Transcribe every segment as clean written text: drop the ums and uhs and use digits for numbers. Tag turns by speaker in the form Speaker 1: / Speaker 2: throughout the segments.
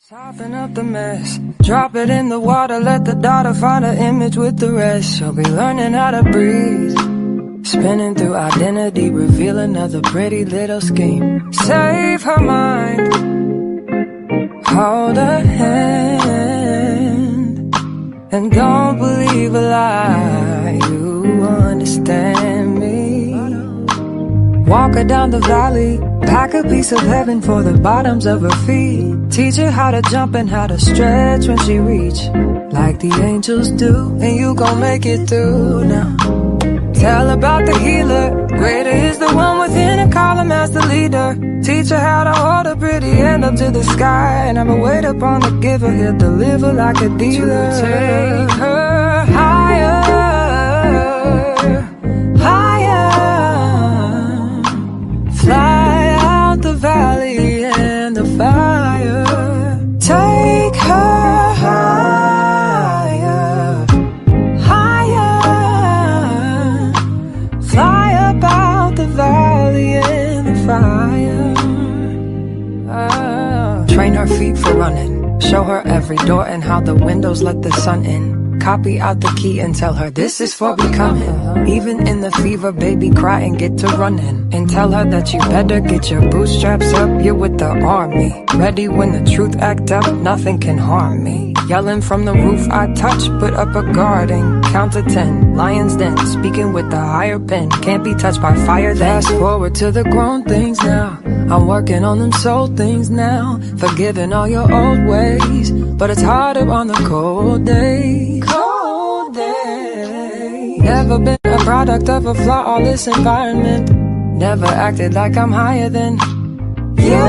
Speaker 1: Soften up the mess, drop it in the water, let the daughter find her image with the rest. She'll be learning how to breathe, spinning through identity, reveal another pretty little scheme. Save her mind, hold her hand, and don't believe a lie, you understand me. Walk her down the valley, pack a piece of heaven for the bottoms of her feet. Teach her how to jump and how to stretch when she reach, like the angels do, and you gon' make it through now. Tell about the healer, greater is the one within and call him as the leader. Teach her how to hold a pretty hand up to the sky, and never wait upon the giver, he'll deliver like a dealer. Take her higher, higher, fly out the valley and the fire. Take her higher, higher, fly up out the valley and the fire. Train her feet for running, show her every door and how the windows let the sun in. Copy out the key and tell her this is for becoming. Even in the fever, baby, cry and get to running. And tell her that you better get your bootstraps up, you're with the army. Ready when the truth act up, nothing can harm me. Yelling from the roof I touch, put up a guard and count to 10. Lion's den, speaking with the higher pen. Can't be touched by fire then. Fast forward to the grown things now. I'm working on them soul things now. Forgiving all your old ways, but it's harder on the cold days. Cold days. Never been a product of a flawless environment. Never acted like I'm higher than you.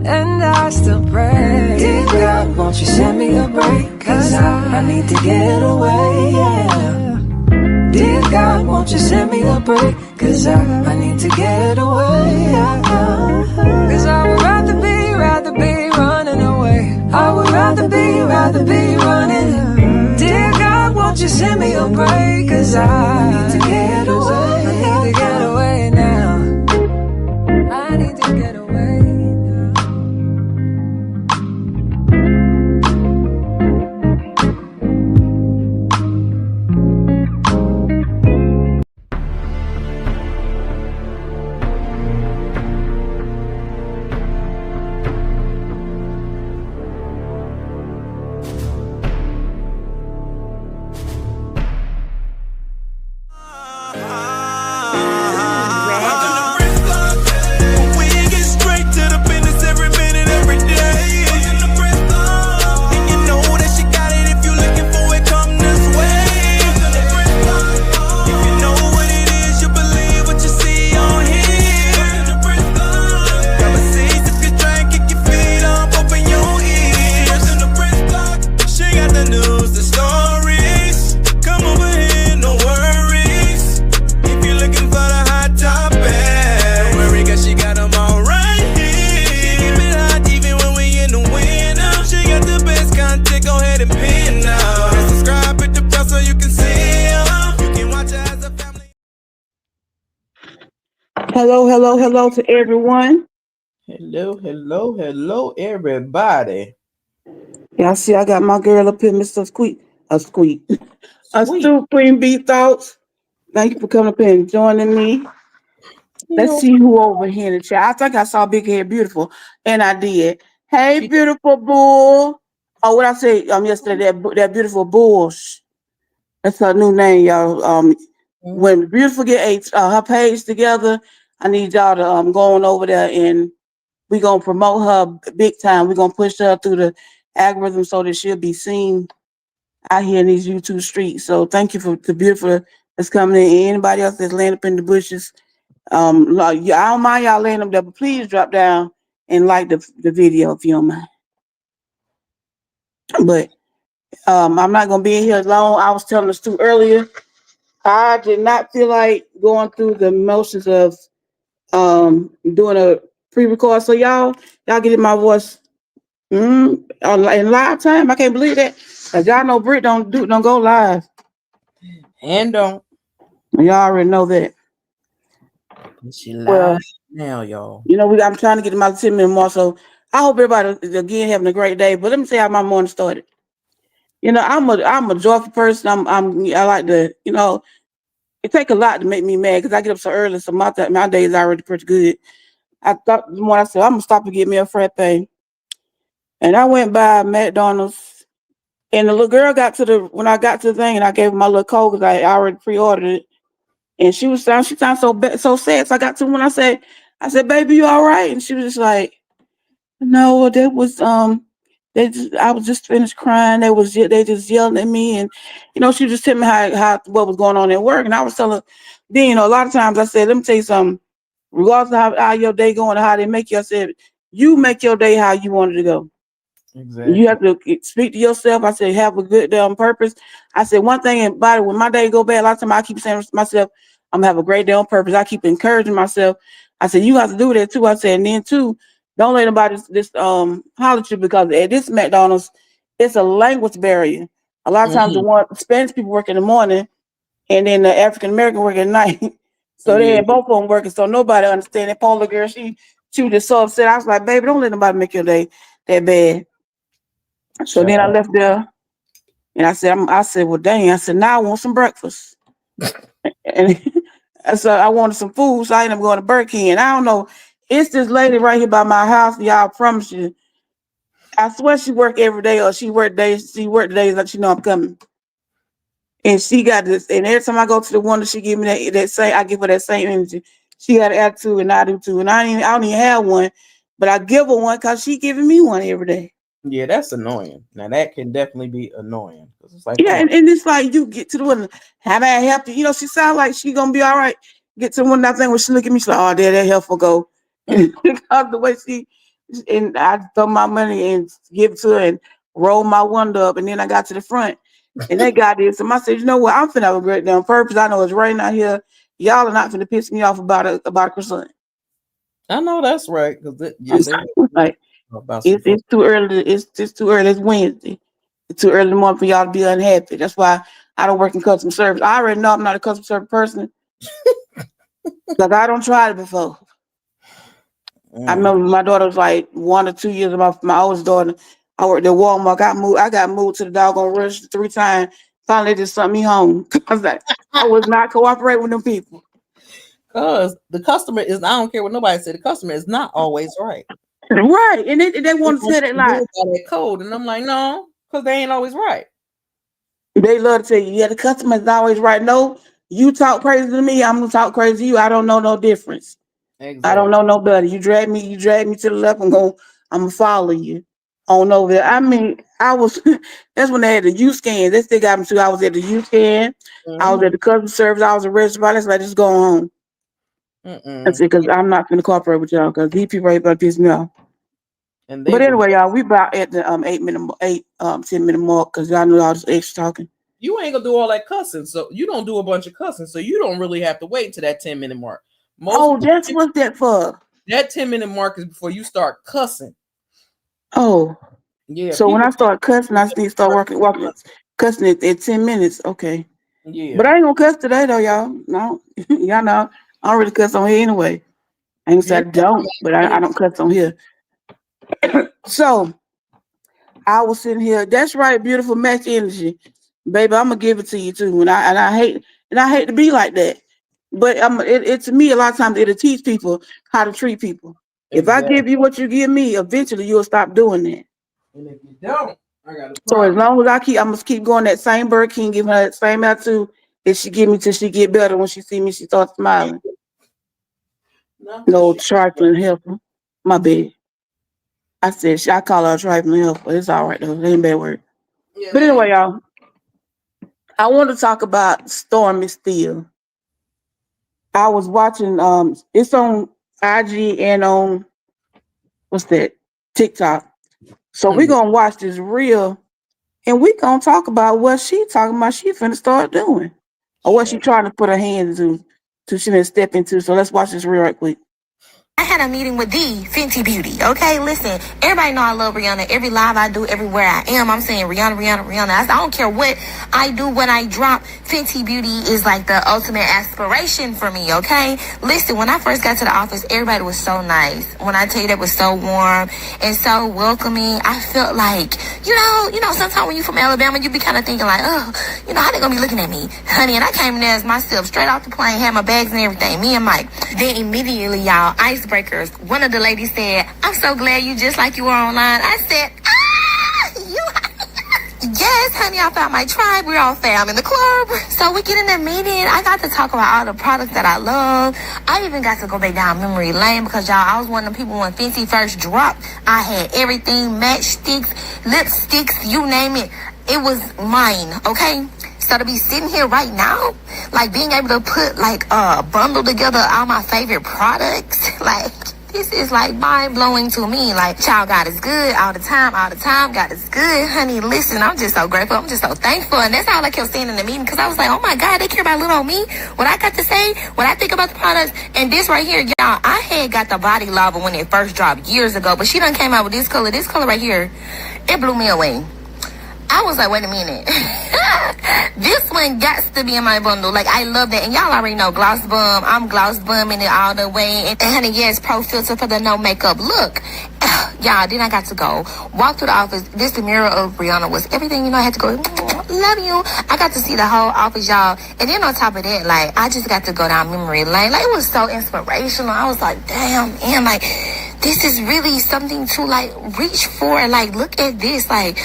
Speaker 1: And I still pray, dear God, won't you send me a break? Cause I need to get away, yeah. Dear God, won't you send me a break? Cause I need to get away, yeah. Cause I would rather be running away. I would rather be running. Dear God, won't you send me a break? Cause I need to get away. I need to get away now. I need to get away.
Speaker 2: Hello to everyone.
Speaker 3: Hello, everybody.
Speaker 2: Y'all see I got my girl up here, Mr. Supreme B Thoughts. Thank you for coming up here and joining me. Let's see who over here in the chat. I think I saw Big Head Beautiful, and I did. Hey, beautiful bull. Oh, what I say yesterday, that beautiful bush. That's her new name, y'all. When Beautiful get her page together, I need y'all to go on over there and we're gonna promote her big time. We're gonna push her through the algorithm so that she'll be seen out here in these YouTube streets. So thank you for the beautiful that's coming in. Anybody else that's laying up in the bushes, I don't mind y'all laying up there, but please drop down and like the video if you don't mind. But I'm not gonna be in here long. I was telling us too earlier. I did not feel like going through the motions of doing a pre-record. So y'all getting my voice in live time. I can't believe that. Cause y'all know Brit don't go live.
Speaker 3: And don't.
Speaker 2: Y'all already know that.
Speaker 3: She
Speaker 2: Well,
Speaker 3: live now, y'all.
Speaker 2: I'm trying to get to my 10 minute mark. So I hope everybody is again having a great day. But let me tell you how my morning started. I'm a joyful person. I like to, it take a lot to make me mad because I get up so early. So my day is already pretty good. I thought the morning I said I'm gonna stop and get me a frappe. And I went by McDonald's, and the little girl when I got to the thing, and I gave her my little code because I already pre-ordered it. And she sounded so sad. So I got to when I said, "Baby, you all right?" And she was just like, "No, that was I was just finished crying. They just yelling at me, and she was just telling me how what was going on at work." And I was telling her, then a lot of times I said, "Let me tell you something. Regardless of how your day going or how they make you," I said, "You make your day how you want it to go." You
Speaker 3: Exactly.
Speaker 2: have to speak to yourself. I said, have a good day on purpose. I said, one thing about it, when my day go bad, a lot of time I keep saying to myself, I'm gonna have a great day on purpose. I keep encouraging myself. I said, you have to do that too. I said, and then too, don't let anybody this holler at you because at this McDonald's, it's a language barrier. A lot of times the
Speaker 3: Hmm.
Speaker 2: one Spanish people work in the morning and then the African American work at night. So they
Speaker 3: Yeah.
Speaker 2: had both of them working. So nobody understand that poor little girl, she was just so upset. I was like, baby, don't let nobody make your day that bad. So then I
Speaker 3: Child.
Speaker 2: left there and I said, well, dang. I said, now I want some breakfast. And I said, I wanted some food. So I ended up going to Burger King. I don't know. It's this lady right here by my house. Y'all, I promise you. I swear she work every day or she work the days that she know I'm coming. And she got this. And every time I go to the one that she give me that same, I give her that same energy. She got an attitude and I do too. And I don't even have one, but I give her one because she giving me one every day.
Speaker 3: Yeah, that's annoying. Now that can definitely be annoying because it's like,
Speaker 2: Yeah,
Speaker 3: come on.
Speaker 2: and it's like you get to the one, how may I help you? She sound like she gonna be all right. Get to one that thing when she look at me, she's like, oh, there that helpful go. And because the way and I throw my money and give it to her and roll my window up, and then I got to the front, and they got this. And I said, you know what? I'm finna have a great day on purpose. I know it's raining out here. Y'all are not finna piss me off about a croissant.
Speaker 3: I know that's right because
Speaker 2: I'm
Speaker 3: yeah, they
Speaker 2: sorry. Like
Speaker 3: about some food.
Speaker 2: it's too early. It's too early. It's Wednesday. It's too early in the morning for y'all to be unhappy. That's why I don't work in customer service. I already know I'm not a customer service person because I don't try it before. I
Speaker 3: Mm.
Speaker 2: remember my daughter was like 1 or 2 years. My oldest daughter, I worked at Walmart. I got moved to the doggone register 3 times. Finally, they just sent me home. I was like, I was not cooperating with them people.
Speaker 3: Because the customer is, I don't care what nobody said, the customer is not always right.
Speaker 2: Right. And they
Speaker 3: They
Speaker 2: want to
Speaker 3: want
Speaker 2: tell that
Speaker 3: you to do
Speaker 2: lie.
Speaker 3: it by that code. And I'm like, no, because they ain't always right.
Speaker 2: They love to tell you, yeah, the customer is always right. No, you talk crazy to me, I'm gonna talk crazy to you. I don't know no difference. I don't
Speaker 3: Exactly.
Speaker 2: know no better. You drag me to the left, I'm gonna follow you on over there. I mean, I was that's when they had the U scan. They still got me too. I was at the U scan, I was
Speaker 3: Mm-hmm.
Speaker 2: at the customer service, I was a register. That's like just go home. That's
Speaker 3: Mm-mm.
Speaker 2: it, because I'm not gonna cooperate with y'all because these people right about to piss me off.
Speaker 3: And they
Speaker 2: But
Speaker 3: will.
Speaker 2: anyway, y'all, we about at the 10 minute mark because y'all know all this extra talking.
Speaker 3: You ain't gonna do all that cussing, so you don't do a bunch of cussing, so you don't really have to wait to that 10-minute mark. Most
Speaker 2: Oh,
Speaker 3: people
Speaker 2: that's what's that for.
Speaker 3: that 10-minute mark is before you start cussing.
Speaker 2: Oh.
Speaker 3: Yeah,
Speaker 2: So when I
Speaker 3: people
Speaker 2: start cussing, I need to start walking, cussing at 10 minutes. Okay, but
Speaker 3: yeah.
Speaker 2: I ain't gonna cuss today though, y'all. No, y'all know I don't really cuss on here anyway. I ain't gonna say
Speaker 3: Yeah.
Speaker 2: I don't, but I don't cuss on here. So I was sitting here. That's right, beautiful match energy, baby. I'm gonna give it to you too. And I hate to be like that, but it to me a lot of times it'll teach people how to treat people. If I
Speaker 3: Exactly.
Speaker 2: give you what you give me, eventually you'll stop doing that.
Speaker 3: And if you don't, I got a
Speaker 2: So as
Speaker 3: problem.
Speaker 2: long as I must keep going that same Burger King, give her that same attitude that she give me till she get better. When she see me, she starts smiling.
Speaker 3: Not for
Speaker 2: No
Speaker 3: sure.
Speaker 2: trifling helper. My bad. I call her a trifling helper. It's all right though. It ain't bad word.
Speaker 3: Yeah,
Speaker 2: But
Speaker 3: they
Speaker 2: anyway,
Speaker 3: ain't.
Speaker 2: y'all, I want to talk about Stormy still. I was watching it's on IG and on what's that? TikTok. So we
Speaker 3: Yeah,
Speaker 2: gonna watch this reel and we gonna talk about what she talking about she finna start doing. Or what she
Speaker 3: sure.
Speaker 2: trying to put her hands to she finna step into. So let's watch this real right quick.
Speaker 4: I had a meeting with the Fenty Beauty. Okay, listen, everybody know I love Rihanna. Every live I do, everywhere I am, I'm saying Rihanna, Rihanna, Rihanna. I don't care what I do, when I drop. Fenty Beauty is like the ultimate aspiration for me. Okay, listen, when I first got to the office, everybody was so nice. When I tell you, that was so warm and so welcoming. I felt like, sometimes when you from Alabama, you be kind of thinking like, oh, how they gonna be looking at me, honey? And I came in there as myself, straight off the plane, had my bags and everything. Me and Mike. Then immediately, y'all, icebreakers. One of the ladies said, "I'm so glad you just like you were online." I said, you. Yes, honey, I found my tribe. We're all fam in the club. So we get in that meeting. I got to talk about all the products that I love. I even got to go back down memory lane because, y'all, I was one of the people when Fenty first dropped. I had everything, matchsticks, lipsticks, you name it. It was mine, okay? So to be sitting here right now, like being able to put like bundle together all my favorite products, like this is like mind blowing to me. Like, child, God is good all the time, all the time. God is good, honey. Listen, I'm just so grateful. I'm just so thankful. And that's all I kept saying in the meeting because I was like, oh my God, they care about little old me. What I got to say, what I think about the products. And this right here, y'all, I had got the body lava when it first dropped years ago, but she done came out with this color. This color right here, it blew me away. I was like, wait a minute. This one got to be in my bundle. Like, I love that. And y'all already know Gloss Bum. I'm Gloss Bumming it all the way. And honey, yes, Pro Filter for the no makeup look. Y'all, then I got to go. Walk through the office. This the mirror of Rihanna was everything, I had to go, love you. I got to see the whole office, y'all. And then on top of that, like, I just got to go down memory lane. Like, it was so inspirational. I was like, damn, man, like, this is really something to, like, reach for. Like, look at this. Like,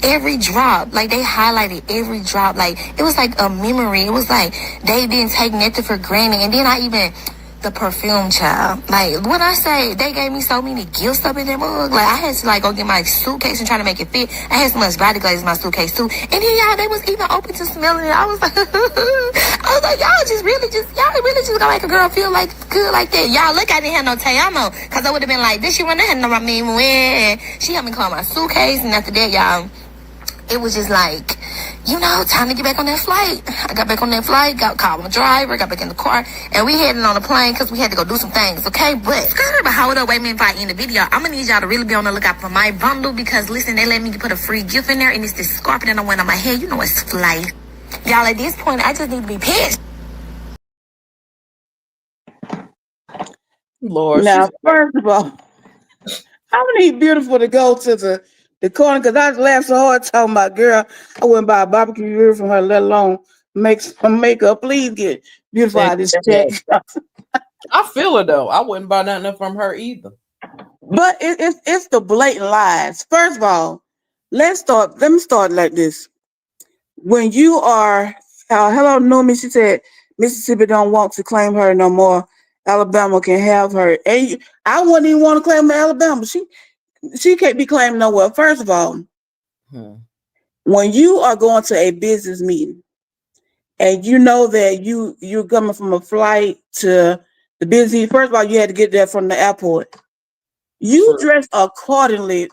Speaker 4: every drop, like they highlighted every drop, like it was like a memory. It was like they didn't take nothing for granted. And then I even the perfume, child, like when I say they gave me so many gifts up in that mug, like I had to like go get my suitcase and try to make it fit. I had so much body glaze in my suitcase too, and then y'all, they was even open to smelling it. I was like y'all really just gonna make a girl feel like good like that. Y'all, look, I didn't have no te amo, cause I would have been like, this she wanna have no and she helped me call my suitcase. And after that, y'all, it was just like, time to get back on that flight. I got back on that flight, called my driver, got back in the car, and we heading on the plane because we had to go do some things, okay? But hold up, wait a minute before I end the video. I'm going to need y'all to really be on the lookout for my bundle because, listen, they let me put a free gift in there, and it's this scarf that I went on my head. It's fly. Y'all, at this point, I just need to be pissed.
Speaker 3: Lord.
Speaker 2: Now, first of all, I need beautiful to go to the corner because I laughed so hard talking about, girl, I wouldn't buy a barbecue grill from her, let alone make some makeup. Please get beautiful out of this check.
Speaker 3: I feel it though. I wouldn't buy nothing from her either.
Speaker 2: But it's the blatant lies. First of all, let me start like this. When you are hello Stormy, she said Mississippi don't want to claim her no more. Alabama can have her. And I wouldn't even want to claim Alabama. She can't be claimed nowhere. First of all, when you are going to a business meeting and you know that you're coming from a flight to the business, first of all, you had to get there from the airport. You dress accordingly.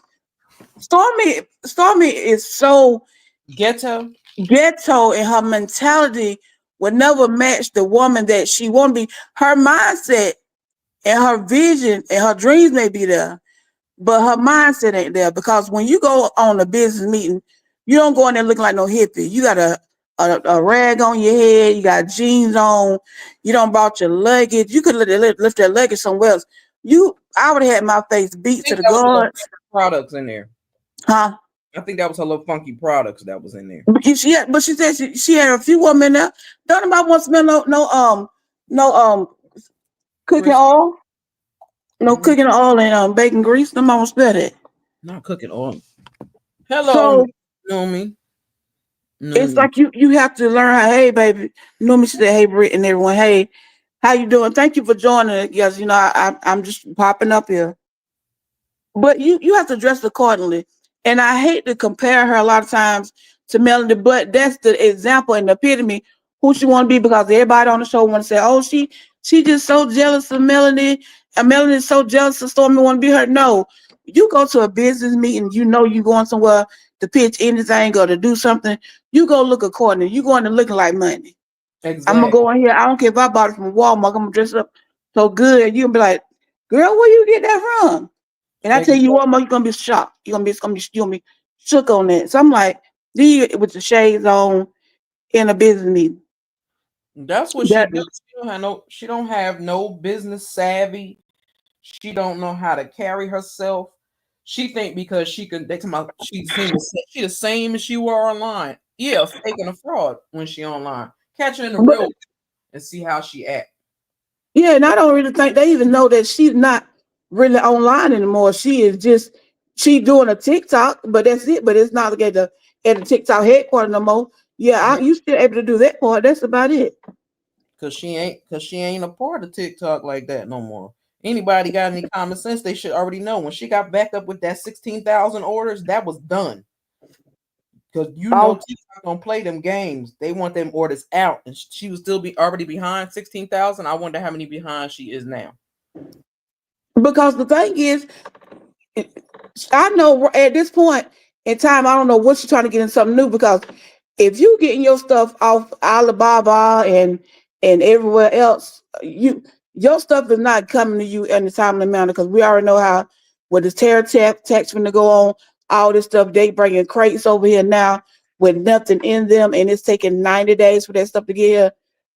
Speaker 2: Stormy is so
Speaker 3: ghetto,
Speaker 2: and her mentality would never match the woman that she want to be. Her mindset and her vision and her dreams may be there, but her mindset ain't there, because when you go on a business meeting, you don't go in there looking like no hippie. You got a rag on your head. You got jeans on. You don't brought your luggage. You could lift that luggage somewhere else. I would have had my face beat to the guards.
Speaker 3: Products in there,
Speaker 2: huh?
Speaker 3: I think that was her little funky products that was in there.
Speaker 2: But she said she had a few women in there. Don't nobody want to smell no cooking oil. No cooking oil and bacon grease. Nobody want to smell that.
Speaker 3: Not cooking oil. Hello, Stormy.
Speaker 2: It's like you have to learn how. Hey, baby. Stormy said, "Hey, Britt and everyone. Hey, how you doing? Thank you for joining. Yes, I'm just popping up here. But you have to dress accordingly. And I hate to compare her a lot of times to Melanie, but that's the example and the epitome who she want to be, because everybody on the show want to say, oh, she just so jealous of Melanie, and Melanie is so jealous of Stormy, want to be her. No, you go to a business meeting, you going somewhere to pitch anything or to do something, you go look accordingly. You going to looking like money. Exactly. I'm going to go in here. I don't care if I bought it from Walmart. I'm going to dress up so good. You can be like, girl, where you get that from? And I tell you
Speaker 3: Exactly.
Speaker 2: what, you're gonna be shocked. You're gonna be shook on that. So I'm like, these with the shades on in a business meeting.
Speaker 3: That's what she
Speaker 2: That
Speaker 3: do. She don't have no business savvy. She don't know how to carry herself. She think because she can they talking about she the same as she were online. Yeah, faking a fraud when she online. Catch her in the
Speaker 2: but
Speaker 3: real and see how she act.
Speaker 2: yeah, and I don't really think they even know that she's not really online anymore. She doing a TikTok, but that's it. But it's not like at the TikTok headquarters no more. Yeah, you still able to do that part. That's about it.
Speaker 3: Cause she ain't a part of TikTok like that no more. Anybody got any common sense? They should already know when she got back up with that 16,000 orders, that was done. Because
Speaker 2: Oh,
Speaker 3: TikTok don't play them games. They want them orders out, and she was still be already behind 16,000. I wonder how many behind she is now.
Speaker 2: because the thing is, I know at this point in time, I don't know what you're trying to get in something new because if you getting your stuff off Alibaba and everywhere else, your stuff is not coming to you in a timely manner because we already know how with the tax when to go on, all this stuff they bringing crates over here now with nothing in them, and it's taking 90 days for that stuff to get here.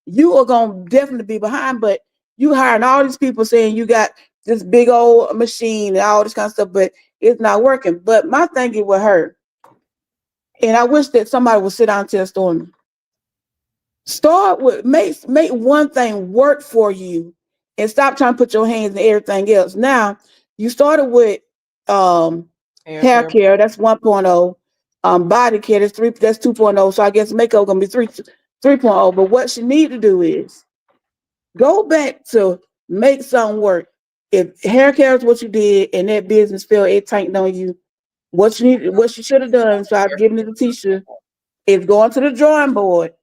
Speaker 2: You are gonna definitely be behind, but you hiring all these people saying you got this big old machine and all this kind of stuff, but it's not working. But my thing is with her, and I wish that somebody would sit down and tell Stormy. Start with make one thing work for you and stop trying to put your hands in everything else. Now, you started with
Speaker 3: Hair
Speaker 2: hair
Speaker 3: care.
Speaker 2: care, that's 1.0. Body care, that's 2.0. So I guess makeup gonna be 3.0. But what she need to do is go back to make something work. If hair care is what you did and that business fell, it tanked on you. What you should have done, so I've given it to Tisha, is going to the drawing board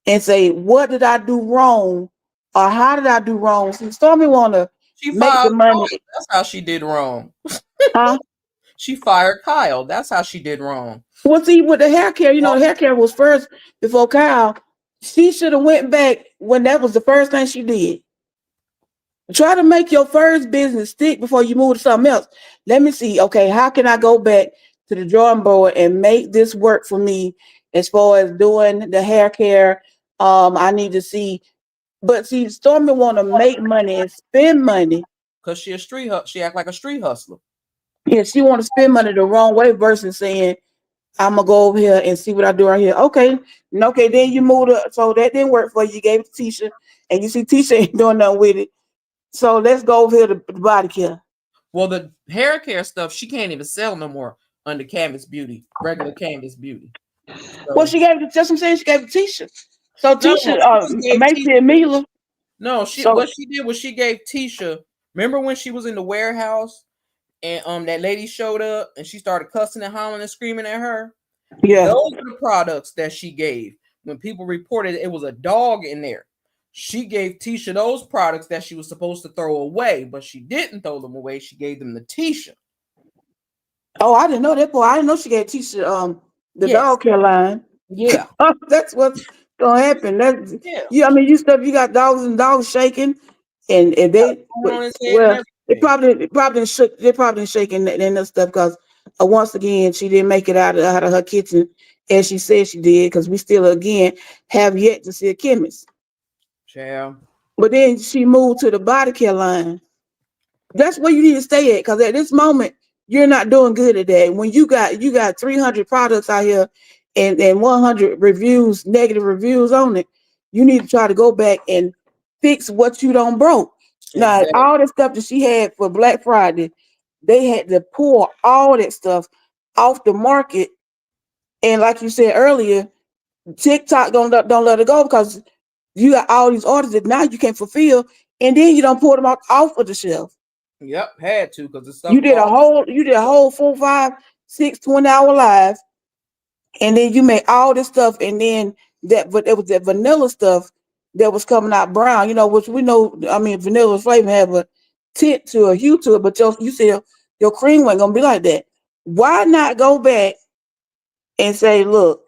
Speaker 2: and say, what did I do wrong? Or how did I do wrong? See, Stormy wanna
Speaker 3: She
Speaker 2: make the
Speaker 3: fired
Speaker 2: money,
Speaker 3: Kyle. That's how she did wrong.
Speaker 2: huh?
Speaker 3: She fired Kyle. That's how she did wrong.
Speaker 2: Well, see, with the hair care, the hair care was first before Kyle. She should have went back when that was the first thing she did. Try to make your first business stick before you move to something else. Let me see. Okay, how can I go back to the drawing board and make this work for me as far as doing the hair care? I need to see, but see, Stormy want to make money and spend money.
Speaker 3: Cause she act like a street hustler.
Speaker 2: Yeah, she want to spend money the wrong way versus saying, I'm gonna go over here and see what I do right here. Okay, and okay, then you moved up, so that didn't work for you. You gave it to Tisha, and you see Tisha ain't doing nothing with it. So let's go over here to the body care.
Speaker 3: Well, the hair care stuff she can't even sell no more under Canvas Beauty, regular Canvas Beauty.
Speaker 2: Well,
Speaker 3: So
Speaker 2: she gave it. Just I'm saying, she gave it to Tisha. So
Speaker 3: no,
Speaker 2: Tisha,
Speaker 3: she gave
Speaker 2: Macy and
Speaker 3: Tisha.
Speaker 2: Mila.
Speaker 3: No,
Speaker 2: So
Speaker 3: what she did was she gave Tisha. Remember when she was in the warehouse and that lady showed up and she started cussing and hollering and screaming at her?
Speaker 2: yeah.
Speaker 3: Those are the products that she gave. When people reported it was a dog in there, she gave Tisha those products that she was supposed to throw away, but she didn't throw them away. She gave them to Tisha.
Speaker 2: Oh, I didn't know that boy. I didn't know she gave Tisha the
Speaker 3: Yes.
Speaker 2: dog care line.
Speaker 3: Yeah.
Speaker 2: That's what's gonna happen. That's
Speaker 3: Yeah.
Speaker 2: yeah. I mean, you got dogs and dogs shaking, and they
Speaker 3: Going on his head and
Speaker 2: well,
Speaker 3: everything.
Speaker 2: it probably shook. They probably shaking and that stuff because once again she didn't make it out of her kitchen as she said she did because we still again have yet to see a chemist.
Speaker 3: Child.
Speaker 2: But then she moved to the body care line. That's where you need to stay at because at this moment you're not doing good at that. When you got 300 products out here and 100 reviews, negative reviews on it, you need to try to go back and fix what you don't broke. Now
Speaker 3: Exactly.
Speaker 2: all the stuff that she had for Black Friday, they had to pull all that stuff off the market. And like you said earlier, TikTok don't let it go because you got all these orders that now you can't fulfill, and then you don't pull them off of the shelf.
Speaker 3: Yep, had to because the stuff
Speaker 2: You
Speaker 3: was
Speaker 2: did a
Speaker 3: all
Speaker 2: whole you did a whole 4, 5, 6, 20-hour live, and then you made all this stuff, and then but it was that vanilla stuff that was coming out brown, which we know. I mean, vanilla flavor have a tint to a hue to it, but you said your cream wasn't gonna be like that. Why not go back and say, look,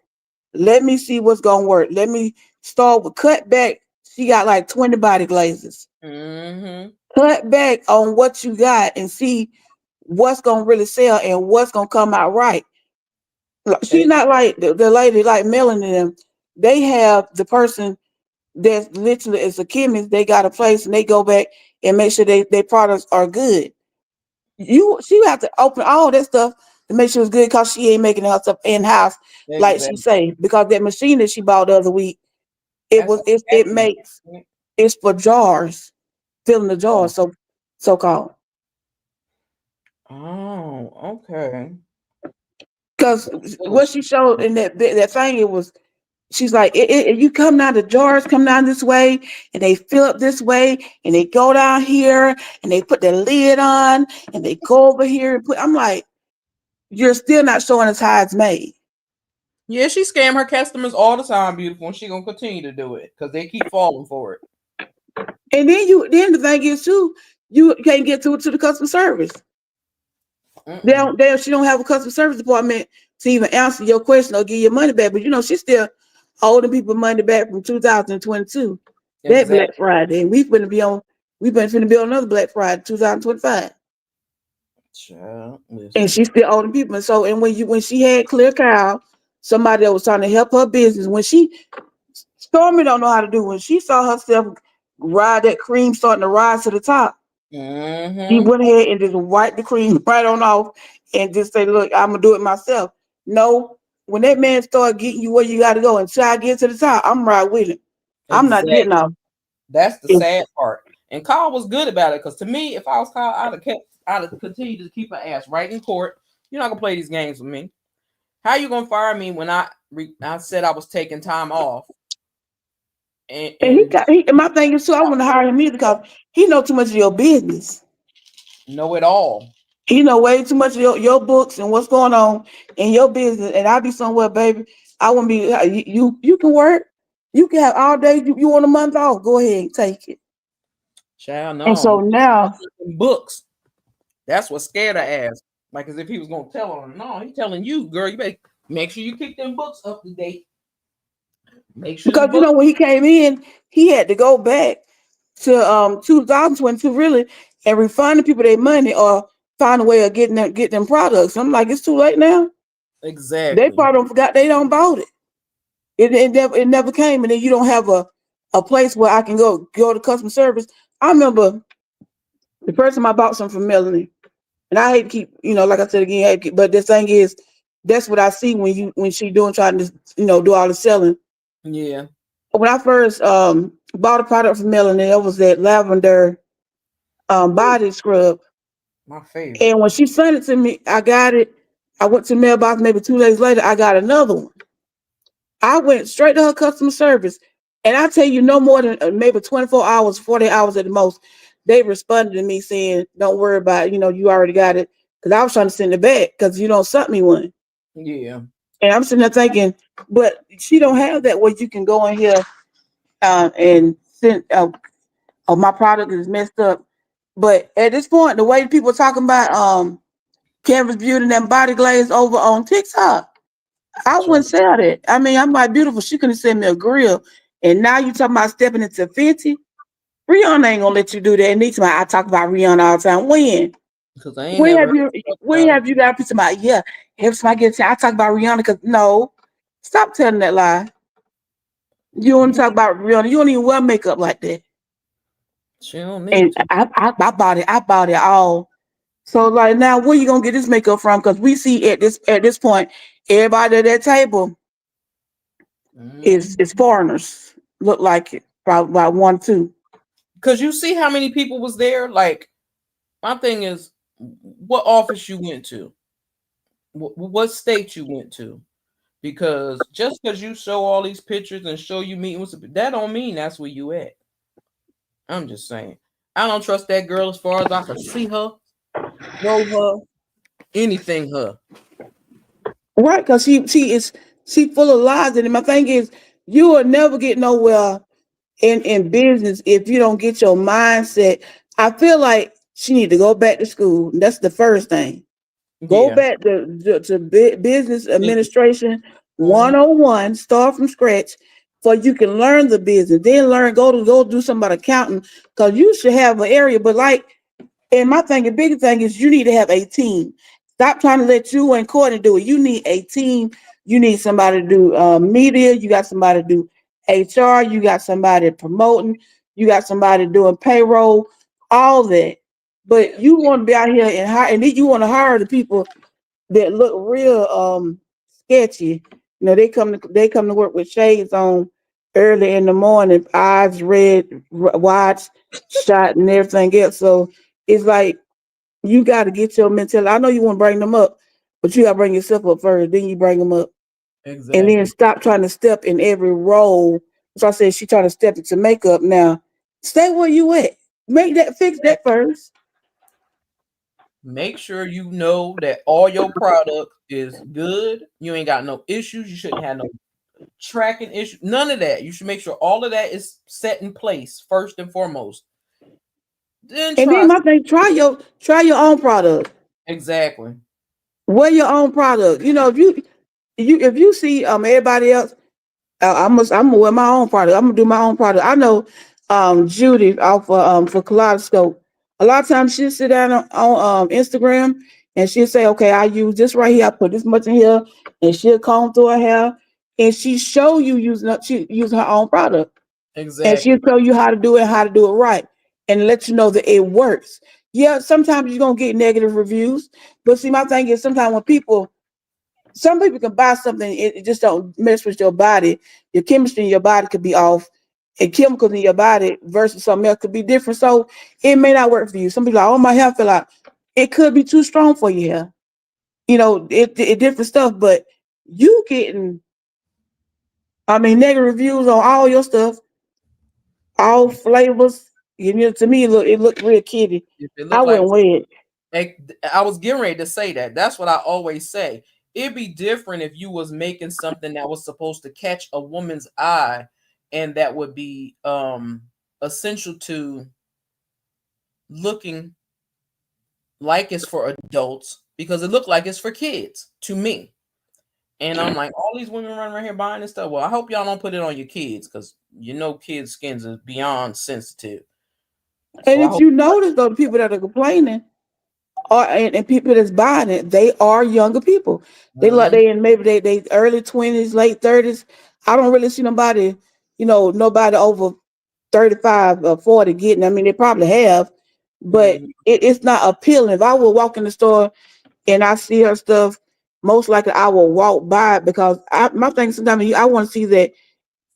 Speaker 2: let me see what's gonna work. Let me start with cut back. She got like 20 body glazes.
Speaker 3: mm-hmm.
Speaker 2: Cut cut back on what you got and see what's gonna really sell and what's gonna come out right. She's not like the lady like Melanie and them. They have the person that's literally is a chemist. They got a place and they go back and make sure their products are good. She have to open all that stuff to make sure it's good because she ain't making her stuff in house like she say. Because that machine that she bought the other week, it's for jars, filling the jars, so called.
Speaker 3: Oh, okay.
Speaker 2: Because what she showed in that thing, it was she's like, you come down, the jars come down this way, and they fill up this way, and they go down here, and they put the lid on, and they go over here and put. I'm like, you're still not showing us how it's made.
Speaker 3: Yeah, she scam her customers all the time, beautiful, and she gonna continue to do it because they keep falling for it.
Speaker 2: And then the thing is too, you can't get to the customer service. She don't have a customer service department to even answer your question or give your money back. But she's still holding people money back from 2022. Exactly. That Black Friday. And we've been finna be on another Black Friday, 2025. And she's still holding people. And so, and when she had Clear Cow, somebody that was trying to help her business, Stormy don't know how to do. When she saw herself ride that cream starting to rise to the top, she went ahead and just wiped the cream right on off and just say, look, I'm gonna do it myself. No, when that man started getting you where you gotta go until I get to the top, I'm right with him. I'm not getting off.
Speaker 3: That's the sad part. And Carl was good about it, because to me, if I was Carl, I'd have continued to keep her ass right in court. You're not gonna play these games with me. How you gonna fire me when I said I was taking time off? And
Speaker 2: my thing is too, I want to hire him either because he know too much of your business.
Speaker 3: Know it all.
Speaker 2: He know way too much of your books and what's going on in your business. And I'll be somewhere, baby. I wouldn't be. You can work. You can have all day. You want a month off? Go ahead and take it.
Speaker 3: Child, no.
Speaker 2: And so now
Speaker 3: books. That's what scared her ass. Like as if he was gonna tell her. No, he's telling you, girl. You better make sure you keep them books up to date. Make sure
Speaker 2: because when he came in, he had to go back to 2022 really and refund the people their money or find a way of getting them products. I'm like, it's too late now.
Speaker 3: Exactly.
Speaker 2: They probably don't forgot they don't bought it. It never came, and then you don't have a place where I can go to customer service. I remember the first time I bought something from Melanie, and I hate to keep, like I said again, but the thing is, that's what I see when she trying to do all the selling.
Speaker 3: Yeah.
Speaker 2: When I first bought a product from Melanie, it was that lavender body scrub.
Speaker 3: My favorite.
Speaker 2: And when she sent it to me, I got it. I went to the mailbox maybe 2 days later, I got another one. I went straight to her customer service. And I tell you, no more than maybe 24 hours, 40 hours at the most, they responded to me saying, don't worry about it. You already got it. Because I was trying to send it back because sent me one.
Speaker 3: Yeah.
Speaker 2: And I'm sitting there thinking, but she don't have that where you can go in here and send, my product is messed up. But at this point, the way people are talking about Canvas Beauty and them body glaze over on TikTok, I wouldn't sell that. I mean, I'm like, beautiful. She couldn't send me a grill. And now you talking about stepping into 50? Rihanna ain't gonna let you do that. And I talk about Rihanna all the time. When?
Speaker 3: Because I ain't
Speaker 2: when have you got to put somebody? Yeah, every time I get I talk about Rihanna because no, stop telling that lie. You don't talk about Rihanna. You don't even wear makeup like that.
Speaker 3: She don't need to.
Speaker 2: I bought it. I bought it all. So like now, where you gonna get this makeup from? Because we see at this point, everybody at that table is foreigners. Look like it, probably about 1, 2.
Speaker 3: Because you see how many people was there. Like my thing is, what office you went to, what state you went to, because just because you show all these pictures and show you meeting with that don't mean that's where you at. I'm just saying. I don't trust that girl as far as I can see her, know her, anything her.
Speaker 2: Right, because she full of lies. And my thing is, you will never get nowhere in business if you don't get your mindset. I feel like she need to go back to school. That's the first thing. Go back to business administration 101, start from scratch, for you can learn the business. Then go do something about accounting because you should have an area. But like, and my thing, the biggest thing is you need to have a team. Stop trying to let you and Courtney do it. You need a team. You need somebody to do media. You got somebody to do HR. You got somebody promoting. You got somebody doing payroll. All that. But you want to be out here and hire, and then you want to hire the people that look real sketchy. You know, they come to work with shades on early in the morning, eyes red, watch, shot, and everything else. So it's like you got to get your mentality. I know you want to bring them up, but you got to bring yourself up first. Then you bring them up, and then stop trying to step in every role. So I said she trying to step into makeup now. Stay where you at. Fix that first.
Speaker 3: Make sure you know that all your product is good. You ain't got no issues. You shouldn't have no tracking issues. None of that. You should make sure all of that is set in place first and foremost. Then
Speaker 2: my thing, try your own product.
Speaker 3: Exactly.
Speaker 2: Wear your own product. You know, if you see everybody else, I'm gonna wear my own product. I'm gonna do my own product. I know Judy off for Kaleidoscope. A lot of times she'll sit down on Instagram and she'll say, okay, I use this right here, I put this much in here, and she'll comb through her hair and she show you she using her own product.
Speaker 3: Exactly.
Speaker 2: And she'll tell you how to do it right, and let you know that it works. Yeah, sometimes you're gonna get negative reviews, but see, my thing is sometimes when some people can buy something, it just don't mess with your body. Your chemistry in your body could be off, and chemicals in your body versus something else could be different. So it may not work for you. Some people are like, oh, my hair feel like it could be too strong for your hair. You know, it different stuff, but you getting, negative reviews on all your stuff, all flavors. You know, to me, it looked real kiddie. I wouldn't wear it.
Speaker 3: I was getting ready to say that. That's what I always say. It'd be different if you was making something that was supposed to catch a woman's eye and that would be essential to looking like it's for adults, because it looked like it's for kids to me. And I'm like, all these women running around here buying this stuff. Well, I hope y'all don't put it on your kids, because you know kids' skins is beyond sensitive.
Speaker 2: And if you notice, though, the people that are complaining and people that's buying it, they are younger people. They maybe they early 20s, late 30s. I don't really see nobody, nobody over 35 or 40 getting. I mean, they probably have, but it's not appealing. If I would walk in the store and I see her stuff, most likely I will walk by it, because my thing sometimes I want to see that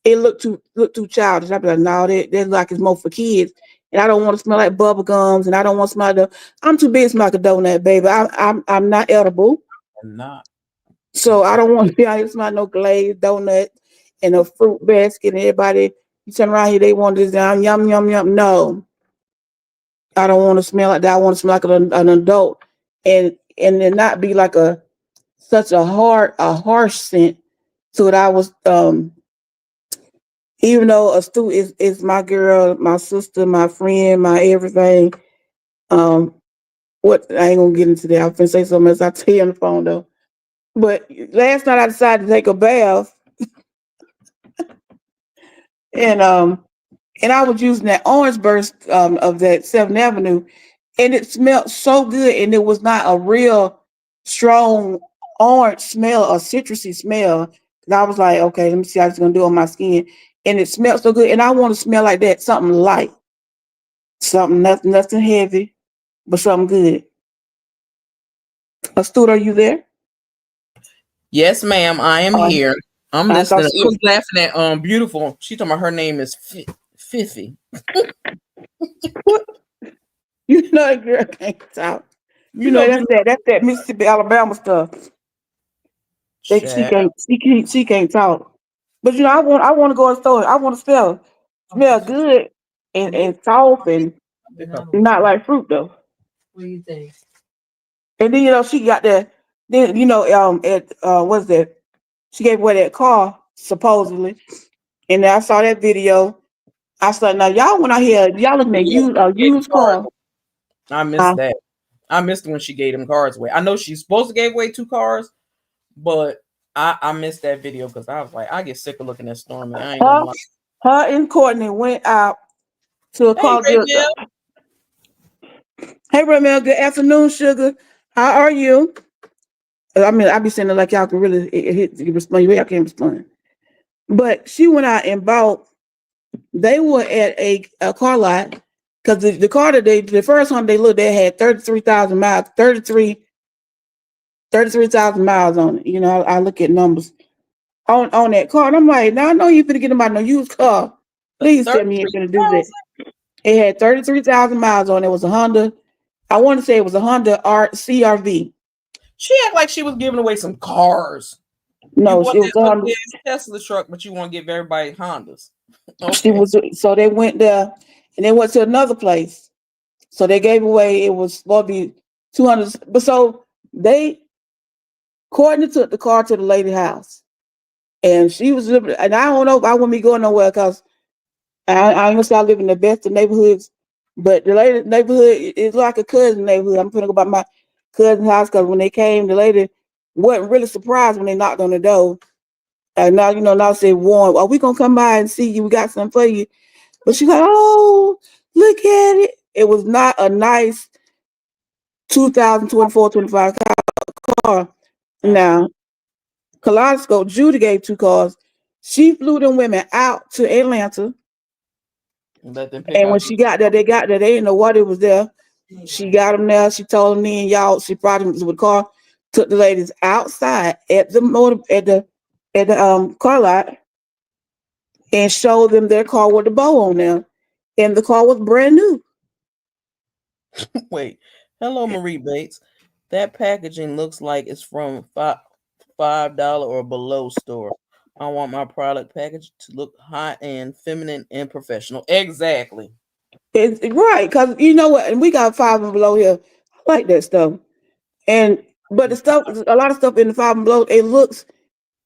Speaker 2: it look too childish. I'd be like, no, that like it's more for kids. And I don't want to smell like bubble gums, and I don't want to smell I'm too big to smell like a donut, baby. I'm not edible.
Speaker 3: I'm not.
Speaker 2: So I don't want to be out here smell no glazed donut and a fruit basket, and everybody you turn around here, they want this down, yum, yum, yum. No. I don't want to smell like that. I want to smell like an adult, and then not be like such a harsh scent. So that I was even though Astute is my girl, my sister, my friend, my everything. What I ain't gonna get into that. I'm gonna say something else. I'll tell you on the phone though. But last night I decided to take a bath, and I was using that orange burst of that 7th Avenue, and it smelled so good, and it was not a real strong orange smell or citrusy smell. And I was like, okay, let me see how it's gonna do on my skin. And it smelled so good, and I want to smell like that, something light, something nothing heavy, but something good. Astute, are you there?
Speaker 3: Yes, ma'am, I am here. I'm listening. I was laughing at beautiful. She told me her name is Fifi.
Speaker 2: What? You know that girl can't talk. You know that's that Mississippi, Alabama stuff. She can't talk. But I want to go in the store. I want to smell good and soft and not like fruit though.
Speaker 5: What do you think?
Speaker 2: And then she got that. Then what's that? She gave away that car supposedly, and I saw that video. I said, now y'all went out here, y'all looking at used car.
Speaker 3: I missed that. I missed when she gave them cars away. I know she's supposed to give away 2 cars, but I missed that video because I was like, I get sick of looking at Stormy. I ain't gonna lie.
Speaker 2: Her and Courtney went out to a
Speaker 3: Hey,
Speaker 2: car dealership.
Speaker 3: Raybill.
Speaker 2: Hey, Ramel, good afternoon, sugar. How are you? I mean, I be saying it like y'all can really respond. You can't respond. But she went out and bought. They were at a car lot because the car that the first one they looked at had 33,000 miles, 33,000 miles on it. You know, I look at numbers on that car, and I'm like, now I know you finna get about no used car. Please tell me you ain't finna do that. It had 33,000 miles on it. It was a Honda. I want to say it was a Honda CRV.
Speaker 3: She act like she was giving away some cars.
Speaker 2: No, it was a Honda
Speaker 3: Tesla truck, but you want to give everybody Hondas.
Speaker 2: Okay. She was, so they went there and they went to another place. So they gave away, it was supposed to be 200. But so Courtney took the car to the lady's house. And she was living, and I don't know if I wouldn't be going nowhere because I ain't gonna say I live in the best of neighborhoods, but the lady neighborhood is like a cousin neighborhood. I'm gonna go by my cousin's house because when they came, the lady wasn't really surprised when they knocked on the door. And now, now say, Warren, are we gonna come by and see you? We got something for you. But she's like, oh, look at it. It was not a nice 2024, 25 car. Now, Kaleidoscope, Judy gave 2 cars. She flew them women out to Atlanta. And when she got there, they didn't know what it was there. She got them there. She told them then, y'all, she brought them with the car, took the ladies outside at the car lot and showed them their car with the bow on there. And the car was brand new.
Speaker 3: Wait, hello, Marie Bates. That packaging looks like it's from $5 or below store. I want my product package to look hot and feminine and professional. Exactly.
Speaker 2: It's right, because you know what, and we got 5 and below here. I like that stuff. But the stuff, a lot of stuff in the 5 and below, it look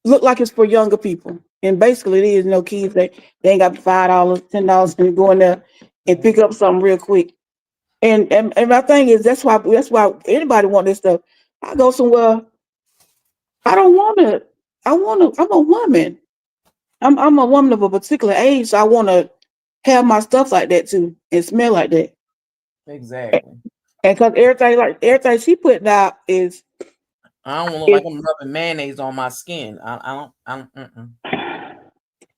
Speaker 2: like it's for younger people. And basically it is, kids, they ain't got $5, $10 and go in there and pick up something real quick. And my thing is that's why anybody want this stuff. I go somewhere, I don't want it. I'm a woman. I'm a woman of a particular age, so I want to have my stuff like that too and smell like that.
Speaker 3: Exactly.
Speaker 2: And because everything she putting out is,
Speaker 3: I don't look like I'm rubbing mayonnaise on my skin. I don't.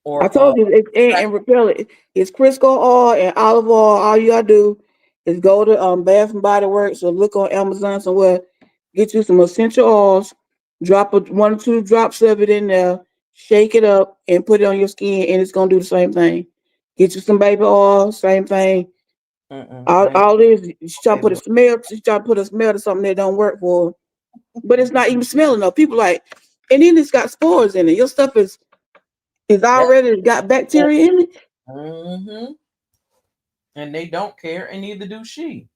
Speaker 3: Or
Speaker 2: I told you, and repel it. It's Crisco oil and olive oil. All you gotta do is go to Bath and Body Works or look on Amazon somewhere. Get you some essential oils. Drop 1 or 2 drops of it in there. Shake it up and put it on your skin, and it's gonna do the same thing. Get you some baby oil, same thing. All this, she's trying to put a smell. She's trying to put a smell to something that don't work for her. But it's not even smelling enough. People like, and then it's got spores in it. Your stuff is already got bacteria in it.
Speaker 3: And they don't care, and neither do she.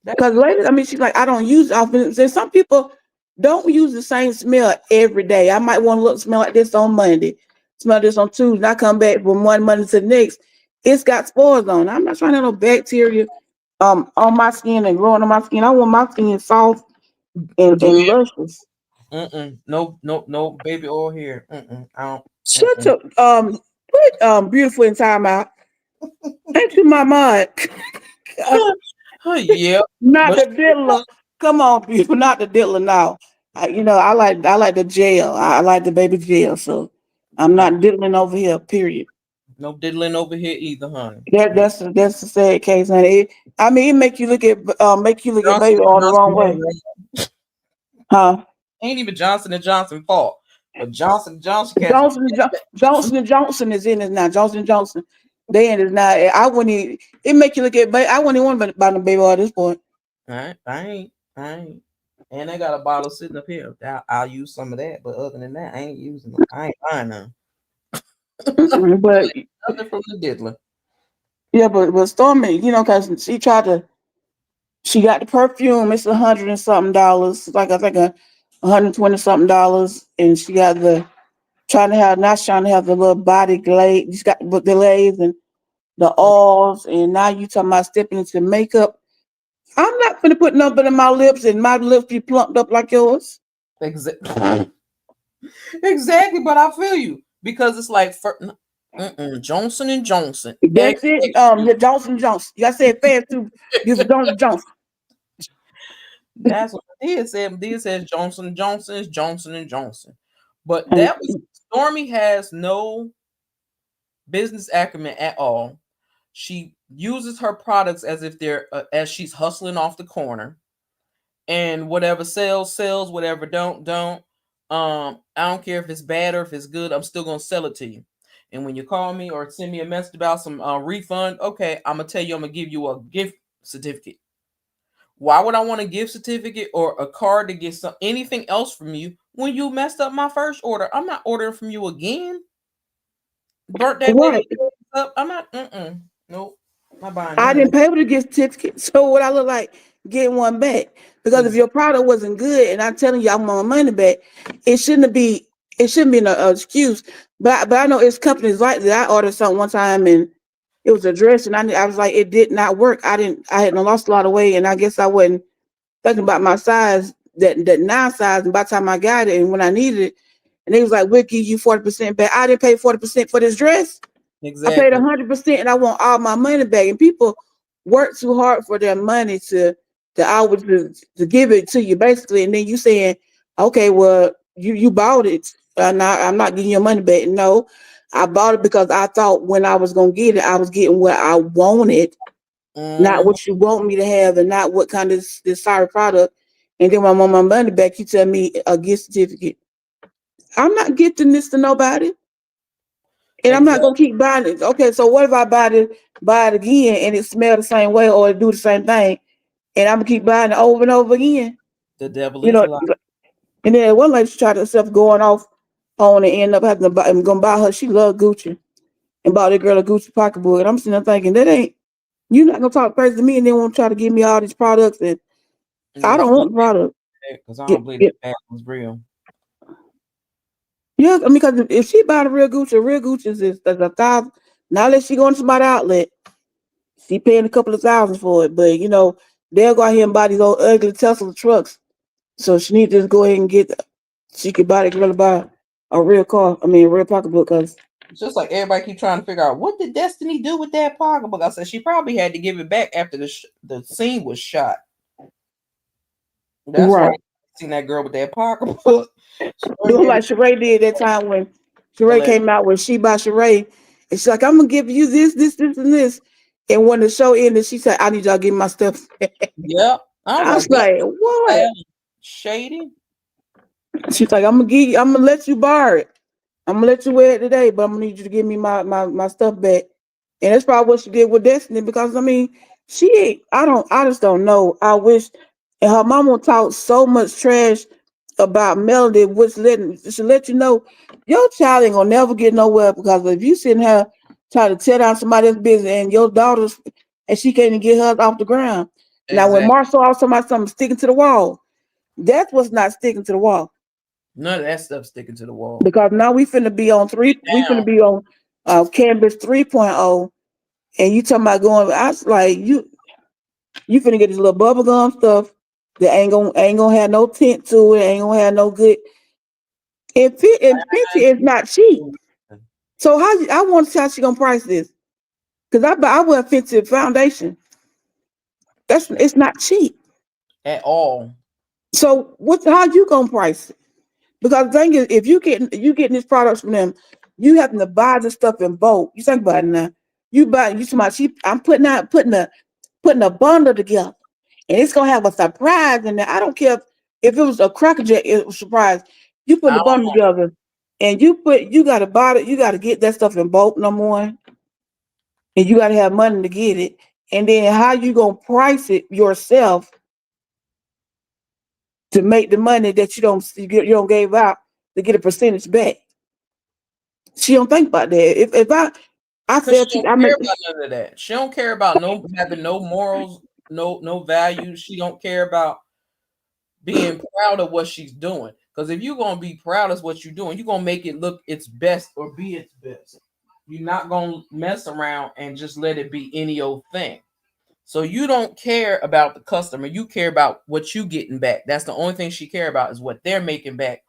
Speaker 2: Because later, she's like, I don't use it often. There's some people don't use the same smell every day. I might want to smell like this on Monday, smell this on Tuesday. And I come back from one Monday to the next. It's got spores on. I'm not trying to have no bacteria on my skin and growing on my skin. I want my skin soft and luscious.
Speaker 3: No baby oil here. I don't.
Speaker 2: Shut up. Put beautiful in timeout. Thank you, my mind.
Speaker 3: Yeah.
Speaker 2: Not the diddler. Come on, people. Not the diddler now. I like the jail. I like the baby jail. So I'm not diddling over here. Period.
Speaker 3: No diddling over here either, honey.
Speaker 2: That's a sad case, honey. It make you look at baby all the wrong way. Huh?
Speaker 3: Ain't even Johnson & Johnson fault. But Johnson & Johnson
Speaker 2: Johnson & Johnson is in it now. Johnson & Johnson, they in it now. I wouldn't even, it make you look at baby. I wouldn't even want to buy the baby oil at this point.
Speaker 3: I ain't. And they got a bottle sitting up here. I'll use some of that, but other than that, I ain't using them. I ain't buying none.
Speaker 2: But
Speaker 3: nothing from the diddler.
Speaker 2: Yeah, but Stormy, because she got the perfume. It's $100 and something. Like I think $120 something, and she got trying to have the little body glaze. She's got the glaze and the oils, and now you talking about stepping into makeup. I'm not gonna put nothing in my lips, and my lips be plumped up like yours.
Speaker 3: Exactly. Exactly, but I feel you because it's like Johnson and Johnson.
Speaker 2: That's it. Yeah, Johnson Johnson. You gotta say it fast too. Beautiful Johnson Johnson.
Speaker 3: That's what Dia said. Dia says Johnson and Johnson is Johnson and Johnson. But
Speaker 2: And
Speaker 3: that was Stormy has no business acumen at all. She uses her products as if they're as she's hustling off the corner, and whatever sells, sells. Whatever don't. I don't care if it's bad or if it's good. I'm still gonna sell it to you. And when you call me or send me a message about some refund, okay, I'm gonna tell you I'm gonna give you a gift certificate. Why would I want a gift certificate or a card to get anything else from you when you messed up my first order? I'm not ordering from you again. Burnt that baby
Speaker 2: right.
Speaker 3: up. I'm not. Nope. Not buying
Speaker 2: I
Speaker 3: none of
Speaker 2: didn't
Speaker 3: that.
Speaker 2: pay for the gift certificate. So what I look like getting one back. Because if
Speaker 3: Exactly.
Speaker 2: your product wasn't good and I'm telling you I want my money back, it shouldn't be an excuse. But I know it's companies like that. I ordered something one time and it was a dress and I was like, it did not work. I had lost a lot of weight and I guess I wasn't thinking about my size, that 9 size, and by the time I got it and when I needed it, and they was like, we'll give you 40% back. I didn't pay 40% for this dress. I paid 100% and I want all my money back. And people work too hard for their money to give it to you basically. And then you saying, okay, well, you bought it. I'm not getting your money back. No, I bought it because I thought when I was gonna get it, I was getting what I wanted, not
Speaker 3: Mhm.
Speaker 2: what you want me to have, and not what kind of this sorry product. And then when I want my money back, you tell me a gift certificate. I'm not gifting this to nobody. And I'm not
Speaker 3: Exactly.
Speaker 2: gonna keep buying it. Okay, so what if I buy it again and it smell the same way or it do the same thing, and I'm gonna keep buying it over and over again?
Speaker 3: The devil
Speaker 2: You
Speaker 3: is
Speaker 2: know,
Speaker 3: a lie.
Speaker 2: and then one lady tried herself going off on and end up having to buy. I'm gonna buy her. She loved Gucci and bought that girl a Gucci pocketbook. And I'm sitting there thinking that ain't you not gonna talk crazy to me and then want to try to give me all these products and I
Speaker 3: Yeah,
Speaker 2: don't
Speaker 3: she
Speaker 2: want the product.
Speaker 3: because I
Speaker 2: Get,
Speaker 3: don't believe
Speaker 2: get,
Speaker 3: that was real.
Speaker 2: yeah, I mean, because if she buy the real Gucci is a thousand. Now let she go into somebody's outlet. She paying a couple of thousands for it, but they'll go out here and buy these old ugly Tesla trucks. So she need to just go ahead and she could buy the girl buy a real car. I mean, a real pocketbook. Cause
Speaker 3: It's just like everybody keep trying to figure out what did Destiny do with that pocketbook. I said she probably had to give it back after the scene was shot. That's why I
Speaker 2: right,
Speaker 3: seen that girl with that pocketbook. She always
Speaker 2: doing
Speaker 3: gave
Speaker 2: like
Speaker 3: it
Speaker 2: Sheree did that time when Sheree
Speaker 3: to
Speaker 2: came out with She by Sheree, and she's like, "I'm gonna give you this, and this." And when the show ended, she said, "I need y'all to give me my stuff."
Speaker 3: Yep. I was
Speaker 2: I
Speaker 3: like,
Speaker 2: was
Speaker 3: this
Speaker 2: like,
Speaker 3: is
Speaker 2: "What?"
Speaker 3: shady.
Speaker 2: She's like, I'm gonna let you borrow it. I'm gonna let you wear it today, but I'm gonna need you to give me my stuff back." And that's probably what she did with Destiny because I mean, she ain't. I just don't know. I wish, and her mama talked so much trash about Melody, which should let you know your child ain't gonna never get nowhere because if you sitting here trying to tear down somebody else's business and your daughter's and she can't even get hers off the ground. Now when
Speaker 3: Exactly.
Speaker 2: Marshall also about something sticking to the wall, that's what's not sticking to the wall.
Speaker 3: None of that stuff sticking to the wall.
Speaker 2: Because now we finna be on Canvas 3.0 and you talking about going I was like you finna get this little bubble gum stuff that ain't gonna have no tint to it, ain't gonna have no good and Fenty is not cheap. So I want to see how she gonna price this. Cause I wear Fenty foundation. It's not cheap.
Speaker 3: At all.
Speaker 2: So how you gonna price it? Because the thing is, if you getting these products from them, you having to buy the stuff in bulk. You think about it now. You somebody cheap. I'm putting a bundle together, and it's gonna have a surprise in there. I don't care if it was a Cracker Jack, it was a surprise. You put
Speaker 3: I
Speaker 2: the bundle together, and you gotta buy it. You gotta get that stuff in bulk, number one, and you gotta have money to get it. And then how you gonna price it yourself to make the money that you don't gave out to get a percentage back? She don't think about that. If I
Speaker 3: because
Speaker 2: sell
Speaker 3: she
Speaker 2: to
Speaker 3: don't
Speaker 2: I
Speaker 3: care
Speaker 2: make
Speaker 3: about none of that. She don't care about no having no morals, no values. She don't care about being proud of what she's doing. Because if you're gonna be proud of what you're doing, you're gonna make it look its best or be its best. You're not gonna mess around and just let it be any old thing. So you don't care about the customer. You care about what you getting back. That's the only thing she care about is what they're making back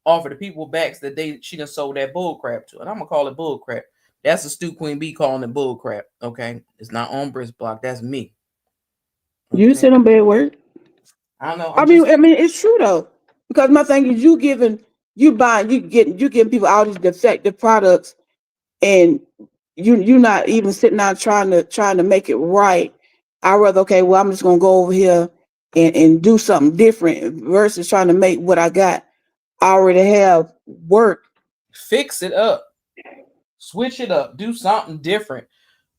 Speaker 3: off of the people backs that she done sold that bull crap to. And I'm gonna call it bull crap. That's the Stu Queen B calling it bull crap. Okay. It's not on Brisk Block. That's me.
Speaker 2: Okay? You said them bad word.
Speaker 3: I know.
Speaker 2: I mean, it's true though. Because my thing is you giving people all these defective products and you're not even sitting down trying to make it right. I rather, okay, well, I'm just gonna go over here and do something different versus trying to make what I got already have work.
Speaker 3: Fix it up, switch it up, do something different,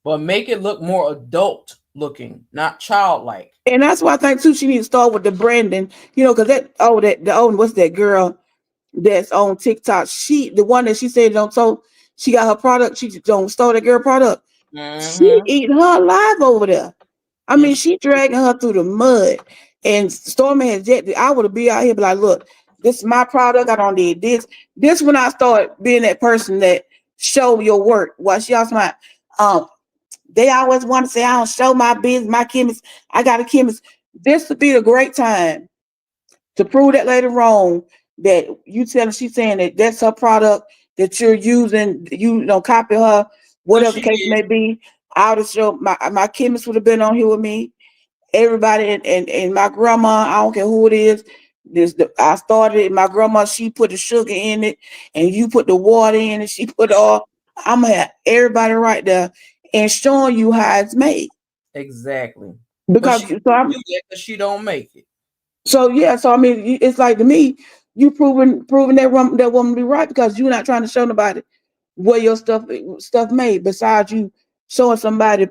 Speaker 3: but make it look more adult looking, not childlike.
Speaker 2: And that's why I think too she needs to start with the branding, because what's that girl that's on TikTok? The one that she said don't so she got her product, she don't stole that girl product. She eating her alive over there. I mean, she dragging her through the mud. And Stormy has yet. I would be out here, be like, look, this is my product. I don't need this. This when I start being that person that show your work. While she also might, they always want to say, I don't show my business, my chemist. I got a chemist. This would be a great time to prove that later on that she's saying that that's her product that you're using. You don't copy her, whatever the case may be. I would have showed my chemist would have been on here with me. Everybody and my grandma, I don't care who it is. I started it. My grandma, she put the sugar in it, and you put the water in it. She put all. I'm gonna have everybody right there and showing you how it's made.
Speaker 3: Exactly.
Speaker 2: Because
Speaker 3: she don't make it.
Speaker 2: So yeah, so I mean, it's like to me, you proving that woman be right because you're not trying to show nobody where your stuff made. Besides you showing somebody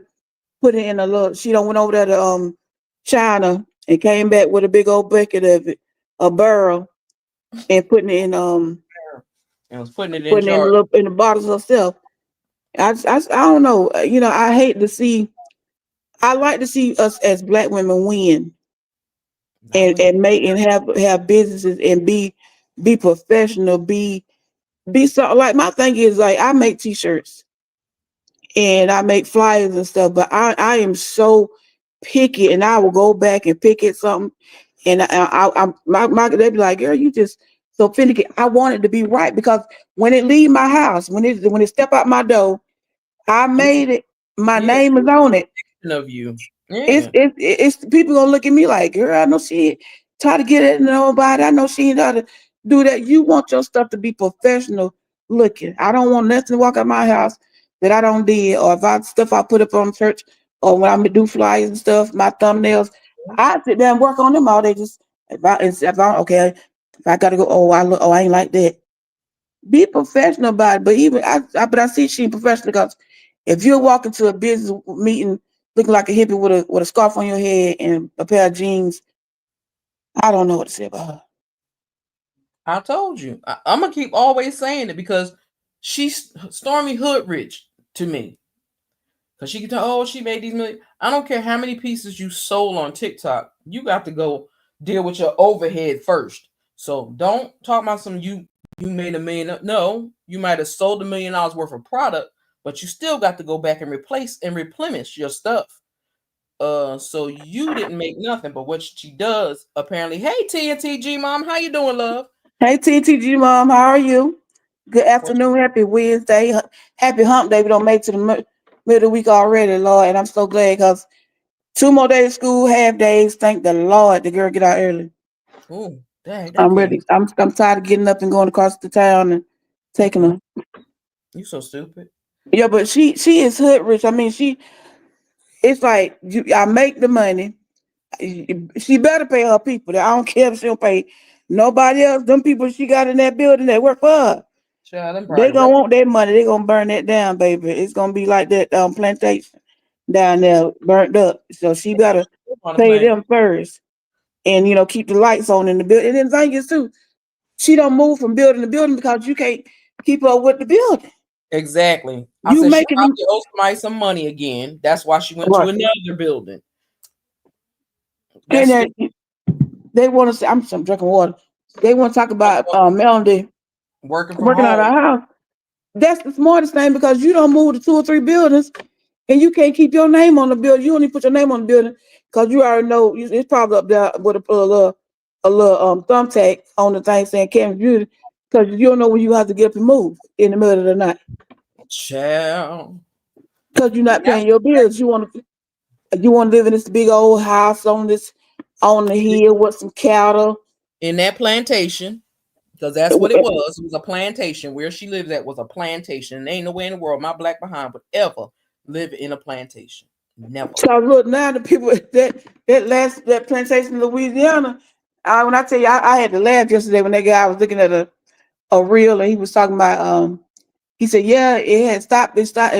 Speaker 2: put it in a little. She don't went over there to China and came back with a big old bucket of it, a barrel, and putting it in
Speaker 3: and was putting it
Speaker 2: in the bottles herself. I don't know. I hate to see. I like to see us as Black women win, and make and have businesses and be professional. Be so like my thing is like I make T-shirts and I make flyers and stuff, but I am so picky, and I will go back and pick at something, and they be like, girl, you just so finicky. I want it to be right because when it leave my house, when it step out my door, I made it. My name is on it.
Speaker 3: Of you,
Speaker 2: it's people gonna look at me like, girl, I know she try to get it nobody. I know she ain't how to do that. You want your stuff to be professional looking. I don't want nothing to walk out my house that I don't did, or if I put up on church, or when I do flyers and stuff, my thumbnails, I sit there and work on them all day. Just if I gotta go, I ain't like that. Be professional about it. But even I see she ain't professional because if you're walking to a business meeting looking like a hippie with a scarf on your head and a pair of jeans, I don't know what to say about her.
Speaker 3: I told you. I'm gonna keep always saying it because she's Stormy hood rich to me. Cause she can tell, she made these million. I don't care how many pieces you sold on TikTok. You got to go deal with your overhead first. So don't talk about you made $1 million. No, you might have sold $1 million worth of product, but you still got to go back and replace and replenish your stuff. So you didn't make nothing, but what she does apparently. Hey, TNTG mom, how you doing, love?
Speaker 2: Hey, TNTG mom, how are you? Good afternoon, happy Wednesday, happy hump day. We don't make it to the middle of the week already, Lord, and I'm so glad because 2 more days of school, half days. Thank the Lord, the girl get out early.
Speaker 3: Oh, dang!
Speaker 2: I'm ready. I'm tired of getting up and going across the town and taking her.
Speaker 3: You so stupid.
Speaker 2: Yeah, but she is hood rich. I mean, it's like I make the money. She better pay her people. I don't care if she don't pay nobody else. Them people she got in that building that work for her. They gonna want their money. They gonna burn that down, baby. It's gonna be like that plantation down there burnt up. So she better pay them first, and keep the lights on in the building. And then the thing is too, she don't move from building to building because you can't keep up with the building.
Speaker 3: Exactly. I said she owe somebody some money again. That's why she went to another building.
Speaker 2: And then they want to say, I'm drinking water. They want to talk about Melody
Speaker 3: working
Speaker 2: out of our house. That's the smartest thing because you don't move to 2 or 3 buildings and you can't keep your name on the building. You only put your name on the building because you already know it's probably up there with a little thumbtack on the thing saying Kevin Beauty. Because you don't know when you have to get up and move in the middle of the night.
Speaker 3: Child.
Speaker 2: Because you're not paying your bills. You want to live in this big old house on the hill with some cattle.
Speaker 3: In that plantation, because that's what it was. It was a plantation. Where she lived at was a plantation. And ain't nowhere in the world my black behind would ever live in a plantation. Never.
Speaker 2: So look, now the people that plantation in Louisiana. When I tell you, I had to laugh yesterday when that guy was looking at a reel and he was talking about he said, yeah, it had stopped. It stopped.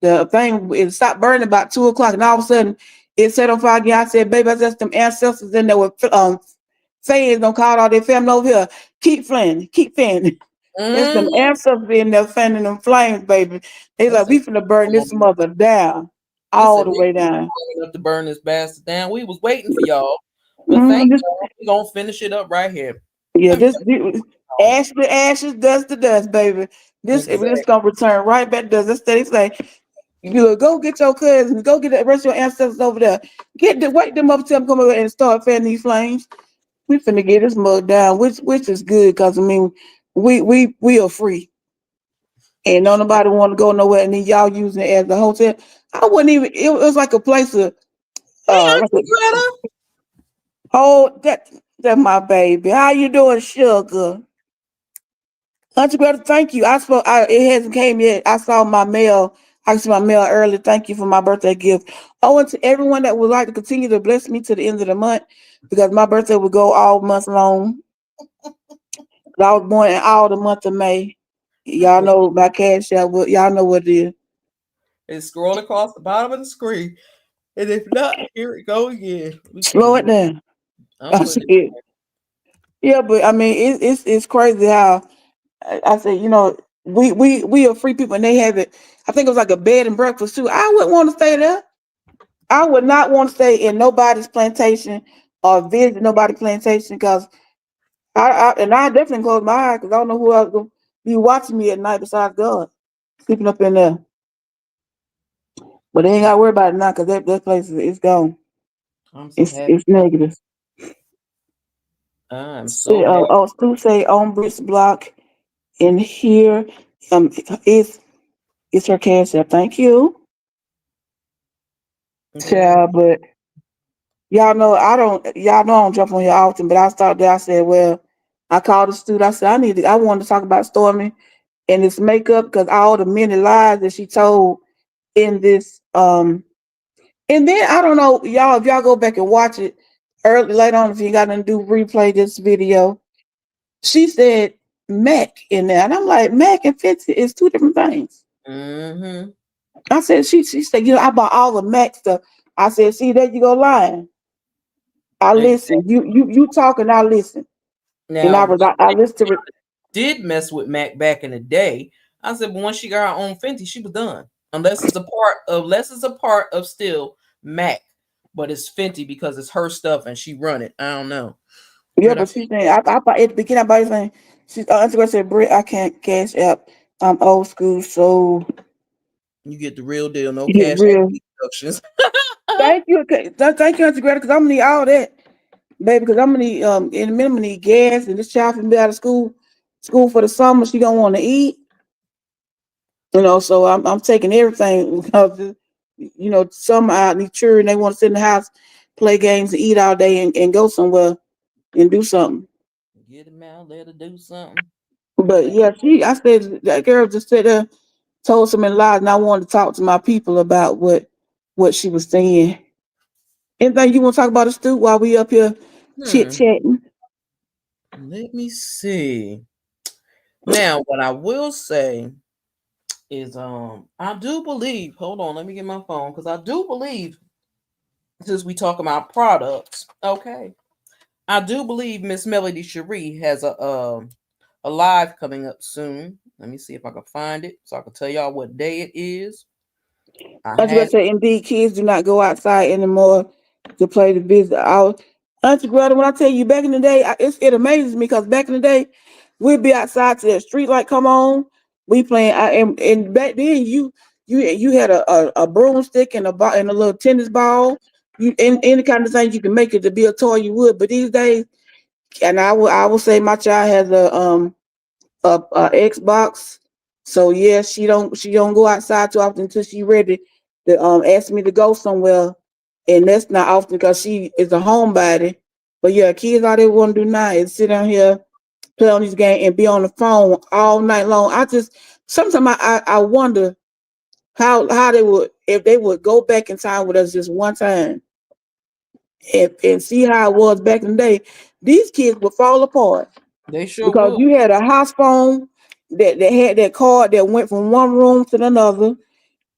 Speaker 2: The thing it stopped burning about 2 o'clock, and all of a sudden it set on fire again. I said, baby, that's just them ancestors in there with fans. Don't call all their family over here. Keep fanning, keep fanning. There's some ancestors in there fanning them flames, baby. They like, we finna burn this mother down all the way down.
Speaker 3: Enough to burn this bastard down. We was waiting for y'all, but thank y'all. We gonna finish it up right here.
Speaker 2: Yeah, ash to ashes, dust to dust, baby. This gonna return right back to dust. That's what they say. You go get your cousins, go get the rest of your ancestors over there. Wake them up, tell them come over and start fanning these flames. We finna get this mug down, which is good, because I mean, we are free, and no nobody want to go nowhere, and then y'all using it as a hotel. I wouldn't even. It was like a place of. Oh, that's my baby. How you doing, sugar? Auntie Greta, thank you. It hasn't came yet. I saw my mail. I see my mail early. Thank you for my birthday gift. Oh, and to everyone that would like to continue to bless me to the end of the month, because my birthday will go all month long. I was born in all the month of May. Y'all know my cash out. Y'all know what it is.
Speaker 3: It's scroll across the bottom of the screen. And if not, here it go again.
Speaker 2: Slow it down. Yeah, but I mean, it's crazy how I said, we are free people, and they have it. I think it was like a bed and breakfast too. I wouldn't want to stay there. I would not want to stay in nobody's plantation or visit nobody's plantation, because I definitely close my eyes, because I don't know who else will be watching me at night besides God, sleeping up in there. But they ain't got to worry about it now, because that place is gone. It's negative.
Speaker 3: I'm so happy.
Speaker 2: Stu say on Brits block in here. It's her cash app. Thank you. Yeah, but y'all know I don't jump on here often, but I started there. I said, well, I called the student. I said, I wanted to talk about Stormy and this makeup, because all the many lies that she told in this and then I don't know, y'all, if y'all go back and watch it later on, if you got to replay this video, she said Mac in there, and I'm like, Mac and 50 is two different things. I said, she said, I bought all the Mac stuff. I said, see, there you go lying. I listen. You talking, I listen.
Speaker 3: Now,
Speaker 2: and I listened to it.
Speaker 3: Did mess with Mac back in the day. I said, but once she got her own Fenty, she was done. Unless it's a part of still Mac, but it's Fenty because it's her stuff and she run it. I don't know.
Speaker 2: Yeah, but she's saying I at the beginning about saying she's Instagram said, Britt, I can't cash app. I'm old school, so
Speaker 3: you get the real deal, no cash deductions.
Speaker 2: Thank you, Auntie Greta, because I'm gonna need all that, baby. Because I'm gonna need in a minute, I'm gonna need gas, and this child can be out of school for the summer. She don't want to eat, so I'm taking everything because some I need children, they want to sit in the house, play games, and eat all day, and go somewhere and do something.
Speaker 3: Get them out, let her do something.
Speaker 2: But yeah, I said that girl just said told some lies, and I wanted to talk to my people about what she was saying. Anything you want to talk about, Stu, while we up here chit chatting?
Speaker 3: Let me see. Now, what I will say is, I do believe. Hold on, let me get my phone, because I do believe, since we talk about products, okay, I do believe Miss Melody Cherie has a live coming up soon. Let me see if I can find it so I can tell y'all what day it is.
Speaker 2: I was going to say, indeed, kids do not go outside anymore to play the business. Auntie Greta, when I tell you back in the day, it amazes me, because back in the day, we'd be outside to the street light come on. We playing, and back then you had a broomstick and a little tennis ball. Any kind of thing you can make it to be a toy, you would. But these days, and I will say my child has a Xbox. So yeah, she don't go outside too often until she ready to ask me to go somewhere. And that's not often because she is a homebody. But yeah, kids all they want to do now is sit down here, play on this game, and be on the phone all night long. I just sometimes I wonder how they would if they would go back in time with us just one time and see how it was back in the day. These kids would fall apart
Speaker 3: They sure
Speaker 2: because
Speaker 3: would.
Speaker 2: you had a house phone that had that cord that went from one room to another,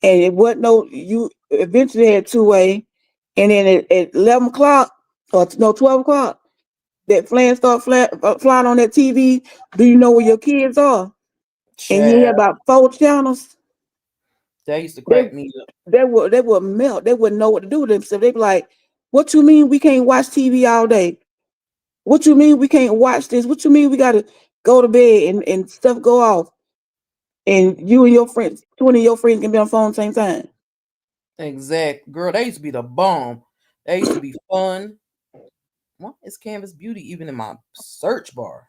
Speaker 2: and it wasn't no you eventually had two-way, and then at 11 o'clock or no 12 o'clock, that flying on that TV. Do you know where your kids are? And you hear
Speaker 3: Child,
Speaker 2: about 4 channels.
Speaker 3: that used to
Speaker 2: They
Speaker 3: crack me up.
Speaker 2: they would melt. They wouldn't know what to do with themselves. They'd be like, "What you mean we can't watch TV all day? What you mean we can't watch this? What you mean we got to go to bed and stuff go off?" And you and your friends, 20 of your friends can be on the phone at the same time.
Speaker 3: Exact. Girl, they used to be the bomb. They used to be fun. Why is Canvas Beauty even in my search bar?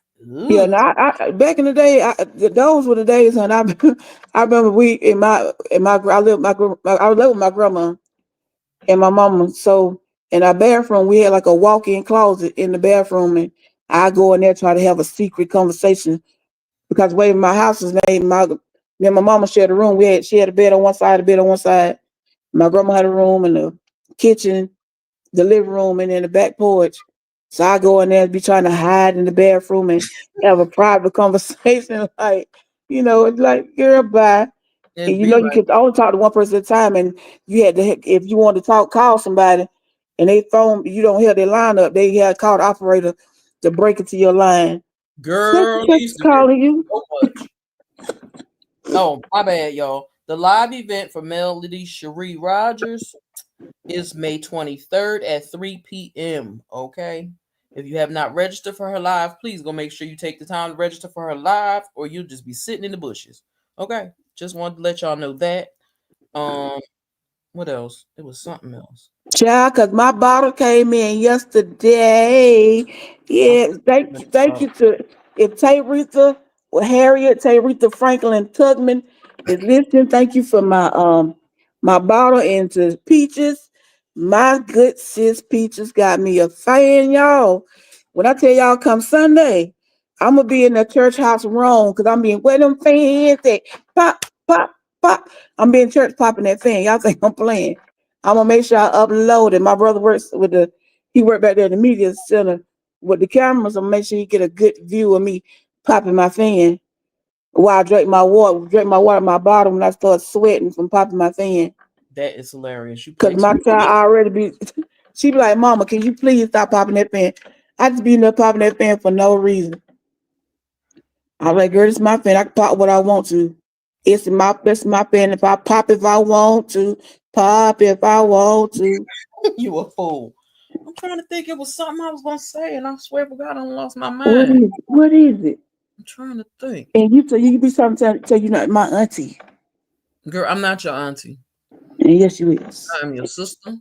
Speaker 2: Yeah,
Speaker 3: Ugh.
Speaker 2: now I back in the day, those were the days, and I remember we in my I lived with my grandma and my mama. So in our bathroom, we had like a walk-in closet in the bathroom, and I go in there try to have a secret conversation because the way my house is made, me and my mama shared a room. She had a bed on one side, a bed on one side. My grandma had a room in the kitchen, the living room, and then the back porch. So I go in there and be trying to hide in the bathroom and have a private conversation, like, it's like, girl, bye. And
Speaker 3: It'd be
Speaker 2: you
Speaker 3: right.
Speaker 2: could only talk to one person at a time, and you had to, if you wanted to call somebody, and they phone, you don't hear their line up, they had to call the operator to break into your line. Such
Speaker 3: Girl,
Speaker 2: and
Speaker 3: they
Speaker 2: such
Speaker 3: used
Speaker 2: is
Speaker 3: to hear
Speaker 2: calling you.
Speaker 3: so much. Oh, my bad, y'all. The live event for Melody Cherie Rogers is May 23rd at 3 p.m. Okay. If you have not registered for her live, please go make sure you take the time to register for her live, or you'll just be sitting in the bushes. Okay. Just wanted to let y'all know that. Um, what else? It was something else.
Speaker 2: Child, cause my bottle came in yesterday.
Speaker 3: I'm
Speaker 2: Yeah, thank
Speaker 3: uh,
Speaker 2: you to if Taretha or Harriet, Taretha Franklin Tugman is listening. Thank you for my bottle and to Peaches. My good sis Peaches got me a fan, y'all. When I tell y'all come Sunday, I'm gonna be in the church house wrong because I'm being where them fans at pop, pop, pop. I'm being church popping that fan. Y'all think I'm playing. I'm gonna make sure I upload it. My brother works with he worked back there at the media center with the cameras. I'm gonna make sure he get a good view of me popping my fan while I drink my water in my bottle when I start sweating from popping my fan.
Speaker 3: that is hilarious. You
Speaker 2: Cause
Speaker 3: play
Speaker 2: my
Speaker 3: too
Speaker 2: child
Speaker 3: much.
Speaker 2: already be she be like, "Mama, can you please stop popping that fan?" I just be in there popping that fan for no reason. I'm like, "Girl, this is my fan. I can pop what I want to. This is my fan. If I pop if I want to, pop if I want to."
Speaker 3: You a fool. I'm trying to think. It was something I was gonna say, and I swear to God, I lost my
Speaker 2: What
Speaker 3: mind.
Speaker 2: is it? What is it?
Speaker 3: I'm trying to think.
Speaker 2: And you be something tell you not my auntie.
Speaker 3: Girl, I'm not your auntie.
Speaker 2: And yes, you is.
Speaker 3: I'm your sister.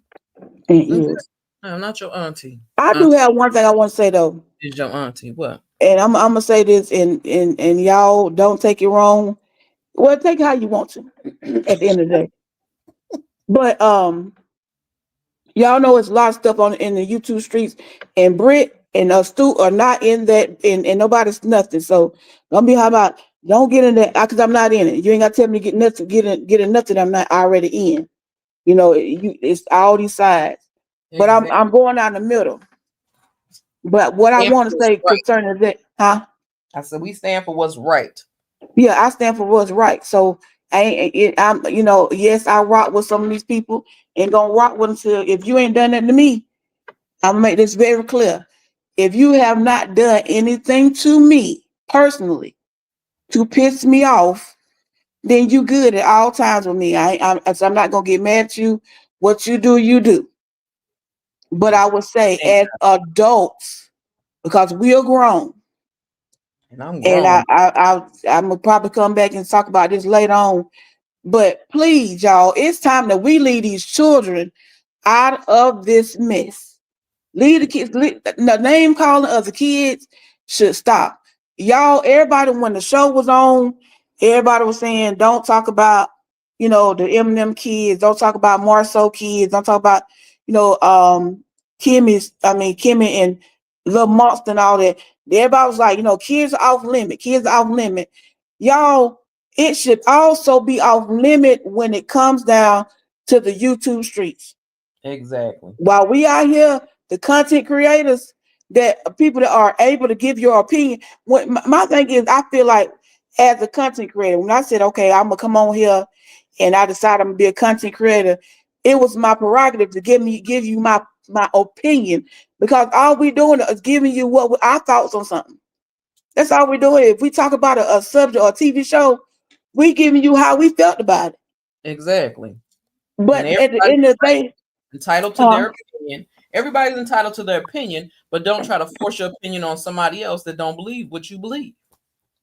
Speaker 2: And
Speaker 3: Okay.
Speaker 2: yes.
Speaker 3: I'm not your auntie.
Speaker 2: I do
Speaker 3: Auntie
Speaker 2: have one thing I want to say though.
Speaker 3: is your auntie. What?
Speaker 2: And I'm gonna say this and y'all don't take it wrong. Well, take it how you want to at the end of the day. But y'all know it's a lot of stuff on in the YouTube streets, and Brit and Stu are not in that, and nobody's nothing. So don't be how about don't get in that because I'm not in it. You ain't got to tell me to get nothing, get in nothing I'm not already in. It's all these sides. But I'm
Speaker 3: Exactly.
Speaker 2: I'm going down the middle. But what I
Speaker 3: Stand
Speaker 2: want
Speaker 3: for
Speaker 2: to
Speaker 3: what's
Speaker 2: say
Speaker 3: right.
Speaker 2: concerning that, huh?
Speaker 3: I said we stand for what's right.
Speaker 2: Yeah, I stand for what's right. So I'm yes, I rock with some of these people and gonna rock with them till if you ain't done that to me, I'm gonna make this very clear. If you have not done anything to me personally to piss me off, then you good at all times with me. I'm not gonna get mad at you. What you do, you do. But
Speaker 3: And
Speaker 2: I would say
Speaker 3: and
Speaker 2: as adults, because we are grown,
Speaker 3: I'm
Speaker 2: and
Speaker 3: grown.
Speaker 2: I'm gonna probably come back and talk about this later on. But please, y'all, it's time that we leave these children out of this mess. Leave the kids. The name calling of the kids should stop. y'all, everybody, when the show was on, everybody was saying, don't talk about, the Eminem kids, don't talk about Marceau kids, don't talk about, Kimmy and Lil Monster and all that. Everybody was like, kids are off limit, kids are off limit. Y'all, it should also be off limit when it comes down to the YouTube streets.
Speaker 3: Exactly.
Speaker 2: While we out here, the content creators, that people that are able to give your opinion. My thing is, I feel like as a content creator, when I said, okay, I'm gonna come on here and I decided I'm gonna be a content creator, it was my prerogative to give you my opinion, because all we doing is giving you what our thoughts on something. That's all we're doing. If we talk about a subject or a TV show, we giving you how we felt about it.
Speaker 3: Exactly.
Speaker 2: But at the end of the day,
Speaker 3: entitled to their opinion. Everybody's entitled to their opinion, but don't try to force your opinion on somebody else that don't believe what you believe.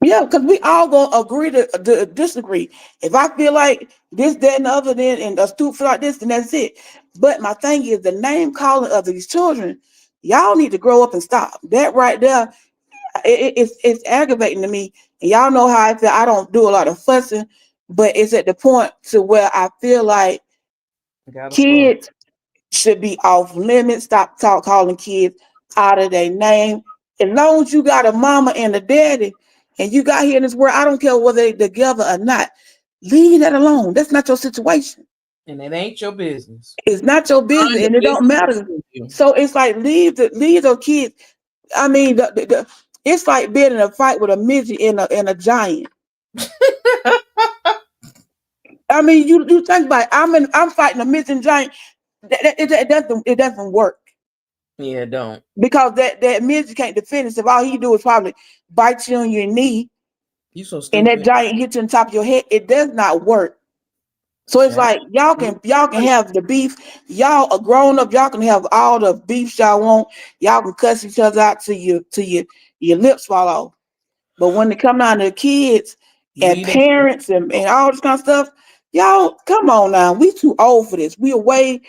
Speaker 2: Yeah, because we all gonna agree to disagree. If I feel like this, that, and the other, then and a stupid like this, then that's it. But my thing is the name calling of these children. Y'all need to grow up and stop. That right there, it's aggravating to me. And y'all know how I feel. I don't do a lot of fussing, but it's at the point to where I feel like kids should be off limits. Stop calling kids out of their name. As long as you got a mama and a daddy, and you got here in this world, I don't care whether they're together or not. Leave that alone. That's not your situation.
Speaker 3: And it ain't your business.
Speaker 2: It's not your business, and it don't matter. So it's like leave those kids. I mean, it's like being in a fight with a midget and a giant. I mean, you think about it. I'm fighting a midget and giant. It doesn't work.
Speaker 3: Yeah, it don't.
Speaker 2: Because that midget can't defend itself. All he do is probably bite you on your knee.
Speaker 3: You so stupid.
Speaker 2: And that giant hit you on top of your head. It does not work. So it's like y'all can have the beef. Y'all are grown up. Y'all can have all the beef y'all want. Y'all can cuss each other out till your lips fall off. But when it come down to kids and parents and all this kind of stuff, y'all come on now. We too old for this. We are way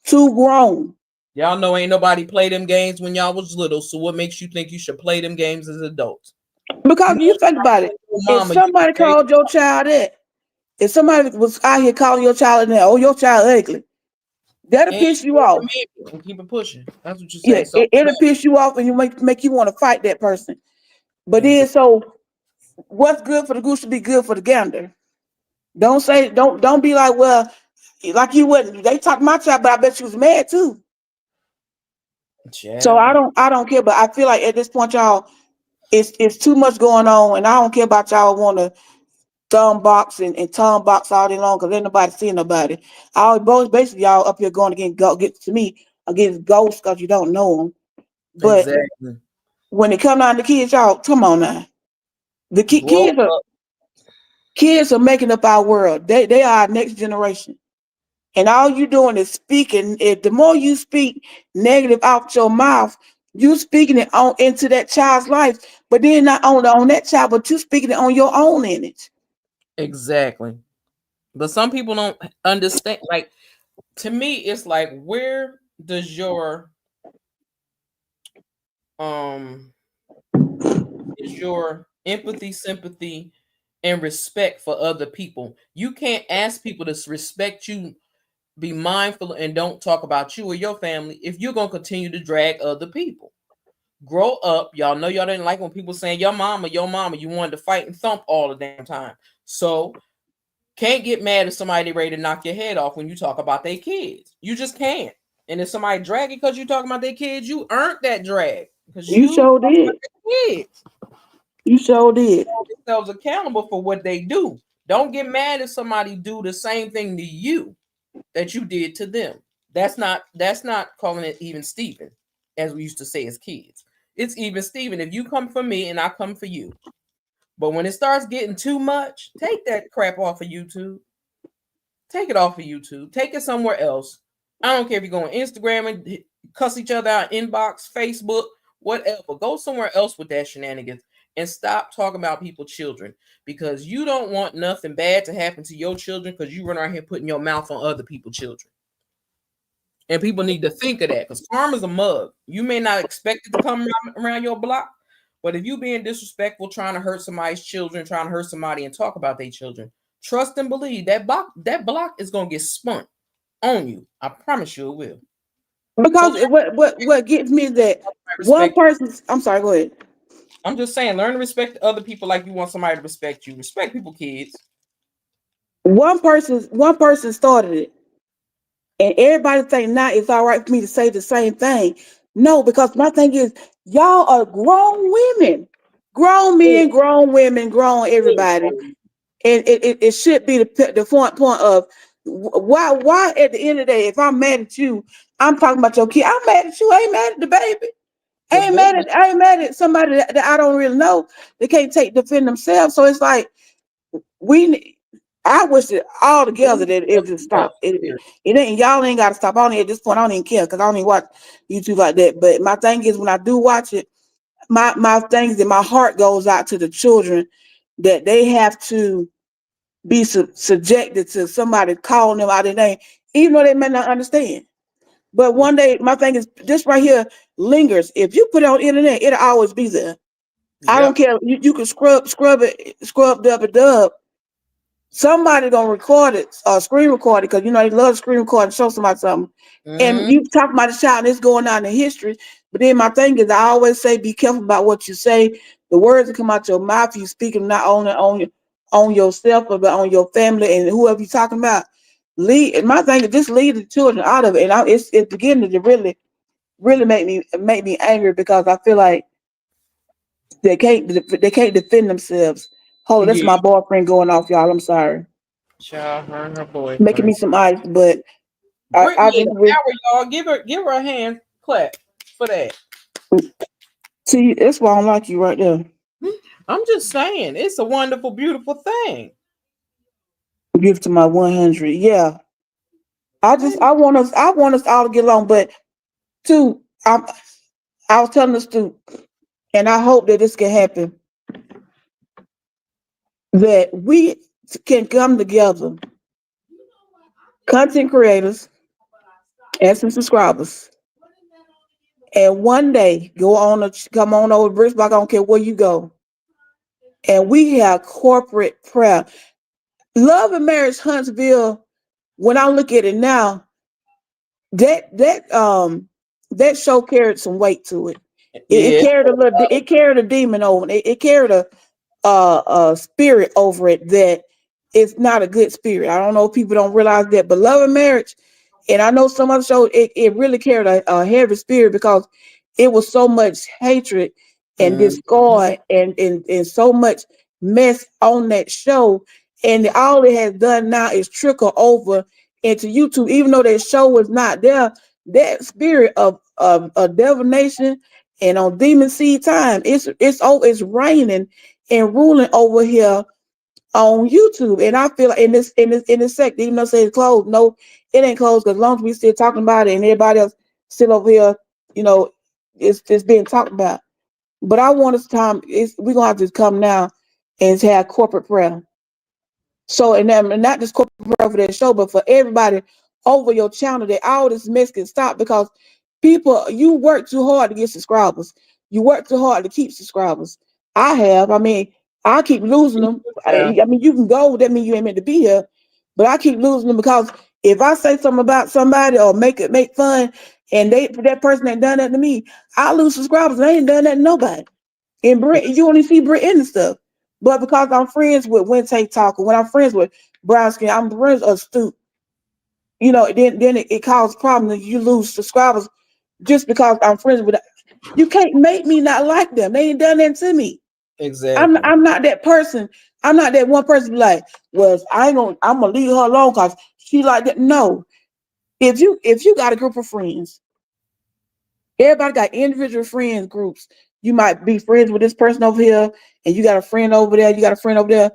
Speaker 2: too grown.
Speaker 3: Y'all know ain't nobody play them games when y'all was little. So what makes you think you should play them games as adults?
Speaker 2: Because you think about it. If somebody called your child that, if somebody was out here calling your child that, oh, your child ugly, that'll piss you off.
Speaker 3: And keep it pushing. That's what you say.
Speaker 2: Yeah, so it'll piss you off and you make you want to fight that person. But then, so what's good for the goose should be good for the gander. Don't be like, well, like you wouldn't. They talked my child, but I bet she was mad too. Yeah. So I don't care, but I feel like at this point, y'all, it's too much going on, and I don't care about y'all want to thumb box and tongue box all day long because ain't nobody seeing nobody. Basically y'all up here going get to me against ghosts because you don't know them. But when it come down to kids, y'all, come on now. The kids are making up our world. They are our next generation. And all you doing is speaking. The more you speak negative out your mouth, you speaking it on into that child's life. But then not only on that child, but you speaking it on your own image.
Speaker 3: Exactly. But some people don't understand. Like, to me, it's like, where does your empathy, sympathy, and respect for other people? You can't ask people to respect you, be mindful, and don't talk about you or your family if you're gonna continue to drag other people. Grow up. Y'all know y'all didn't like when people saying your mama. You wanted to fight and thump all the damn time. So can't get mad at somebody ready to knock your head off when you talk about their kids. You just can't. And if somebody drag it because you talking about their kids, you earned that drag. Because you
Speaker 2: sure did.
Speaker 3: Kids.
Speaker 2: You sure did.
Speaker 3: Hold themselves accountable for what they do. Don't get mad if somebody do the same thing to you that you did to them. That's not calling it even Steven, as we used to say as kids. It's even Steven if you come for me and I come for you. But when it starts getting too much, take that crap off of YouTube. Take it off of YouTube. Take it somewhere else. I don't care if you go on Instagram and cuss each other out, inbox, Facebook, whatever. Go somewhere else with that shenanigans and stop talking about people's children, because you don't want nothing bad to happen to your children because you run around here putting your mouth on other people's children. And people need to think of that, because karma's a mug. You may not expect it to come around your block, But if you being disrespectful, trying to hurt somebody's children, trying to hurt somebody and talk about their children, trust and believe that block is gonna get spun on you. I promise you it will.
Speaker 2: Because
Speaker 3: So
Speaker 2: what gets me is that one
Speaker 3: respect.
Speaker 2: person's. I'm sorry. Go ahead.
Speaker 3: I'm just saying, learn to respect other people like you want somebody to respect you. Respect people, kids.
Speaker 2: One person started it, and everybody think now it's all right for me to say the same thing. No, because my thing is, y'all are grown women, grown men, grown women, grown everybody, and it should be the point of why at the end of the day, if I'm mad at you, I'm talking about your kid. I'm mad at you. I ain't mad at the baby. I ain't mad at somebody that I don't really know. They can't defend themselves. So it's like I wish it all together that it just stop. It ain't y'all ain't got to stop. I don't at this point. I don't even care because I don't even watch YouTube like that. But my thing is, when I do watch it, my thing is that my heart goes out to the children that they have to be subjected to somebody calling them out their name, even though they may not understand. But one day, my thing is this right here lingers. If you put it on the internet, it'll always be there. Yep. I don't care. You can scrub dub. Somebody gonna record it, screen record it, because you know they love screen record and show somebody something. And you talk about the child and it's going on in history. But then my thing is, I always say, be careful about what you say. The words that come out your mouth, you speak them not only on yourself, but on your family and whoever you're talking about. And my thing is, just leave the children out of it. And it's beginning to really make me angry, because I feel like they can't defend themselves. Oh, that's my boyfriend going off, y'all. I'm sorry.
Speaker 3: Child, her boyfriend.
Speaker 2: Making me some ice, but I just
Speaker 3: y'all give her a hand clap for that.
Speaker 2: See, that's why I don't like you right there.
Speaker 3: I'm just saying, it's a wonderful, beautiful thing.
Speaker 2: Give to my 100, yeah. I want us all to get along, but too, I was telling us to, and I hope that this can happen, that we can come together, content creators and some subscribers, and one day come on over Bricks Block. I don't care where you go, and we have corporate prayer. Love and Marriage Huntsville. When I look at it now, that show carried some weight to it. It carried a little. It carried a demon over it. It carried a spirit over it that it's not a good spirit. I don't know if people don't realize that, but Love and Marriage, and I know some other shows, it really carried a heavy spirit, because it was so much hatred and discord and so much mess on that show. And all it has done now is trickle over into YouTube. Even though that show was not there, that spirit of divination and on demon seed time, it's raining and ruling over here on YouTube. And I feel like in this sector, even though say it's closed, no, it ain't closed, because as long as we still talking about it and everybody else still over here, it's being talked about. But I want us we're gonna have to come now and have corporate prayer. So, and not just corporate prayer for that show, but for everybody over your channel, that all this mess can stop, because people, you work too hard to get subscribers. You work too hard to keep subscribers. I have. I mean, I keep losing them. I mean, you can go. That means you ain't meant to be here. But I keep losing them, because if I say something about somebody or make fun, and that person ain't done that to me, I lose subscribers. And I ain't done that to nobody. And you only see Brit in the stuff. But because I'm friends with Wintake Talker, when I'm friends with Brown Skin, I'm friends with Astute. Then it causes problems. You lose subscribers just because I'm friends with. You can't make me not like them. They ain't done that to me.
Speaker 3: Exactly.
Speaker 2: I'm not that person. I'm not that one person like, well, I'm gonna leave her alone because she like that. No. If you got a group of friends, everybody got individual friends groups. You might be friends with this person over here, and you got a friend over there, you got a friend over there.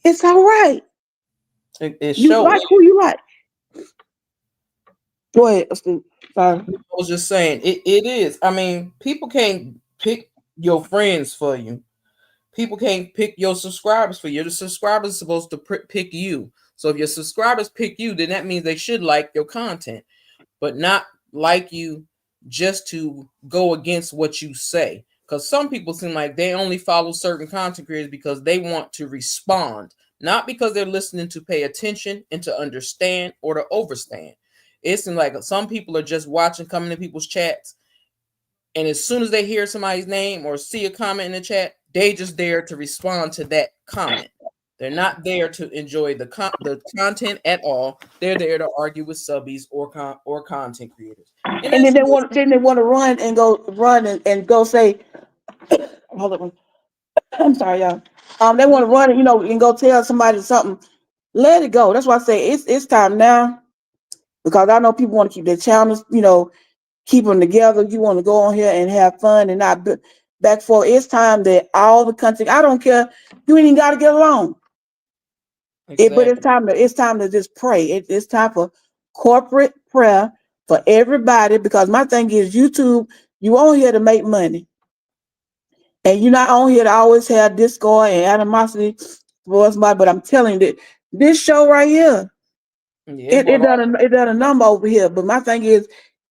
Speaker 2: It's all right. You like who you like. Go ahead, Astute. Sorry.
Speaker 3: I was just saying, it is. I mean, people can't pick your friends for you. People can't pick your subscribers for you. The subscribers are supposed to pick you. So if your subscribers pick you, then that means they should like your content, but not like you just to go against what you say. Because some people seem like they only follow certain content creators because they want to respond, not because they're listening to pay attention and to understand or to overstand. It seems like some people are just watching, coming to people's chats, and as soon as they hear somebody's name or see a comment in the chat, they just there to respond to that comment. They're not there to enjoy the content at all. They're there to argue with subbies or content creators.
Speaker 2: And then they want to run and go say, hold on. I'm sorry, y'all. They want to run, and go tell somebody something. Let it go. That's why I say it's time now, because I know people want to keep their channels, keep them together. You want to go on here and have fun and not back for. It's time that all the content. I don't care. You ain't even got to get along. Exactly. But it's time to just pray. It's time for corporate prayer for everybody, because my thing is YouTube. You on here to make money. And you're not on here to always have discord and animosity towards somebody. But I'm telling you that this show right here, it done a number over here. But my thing is,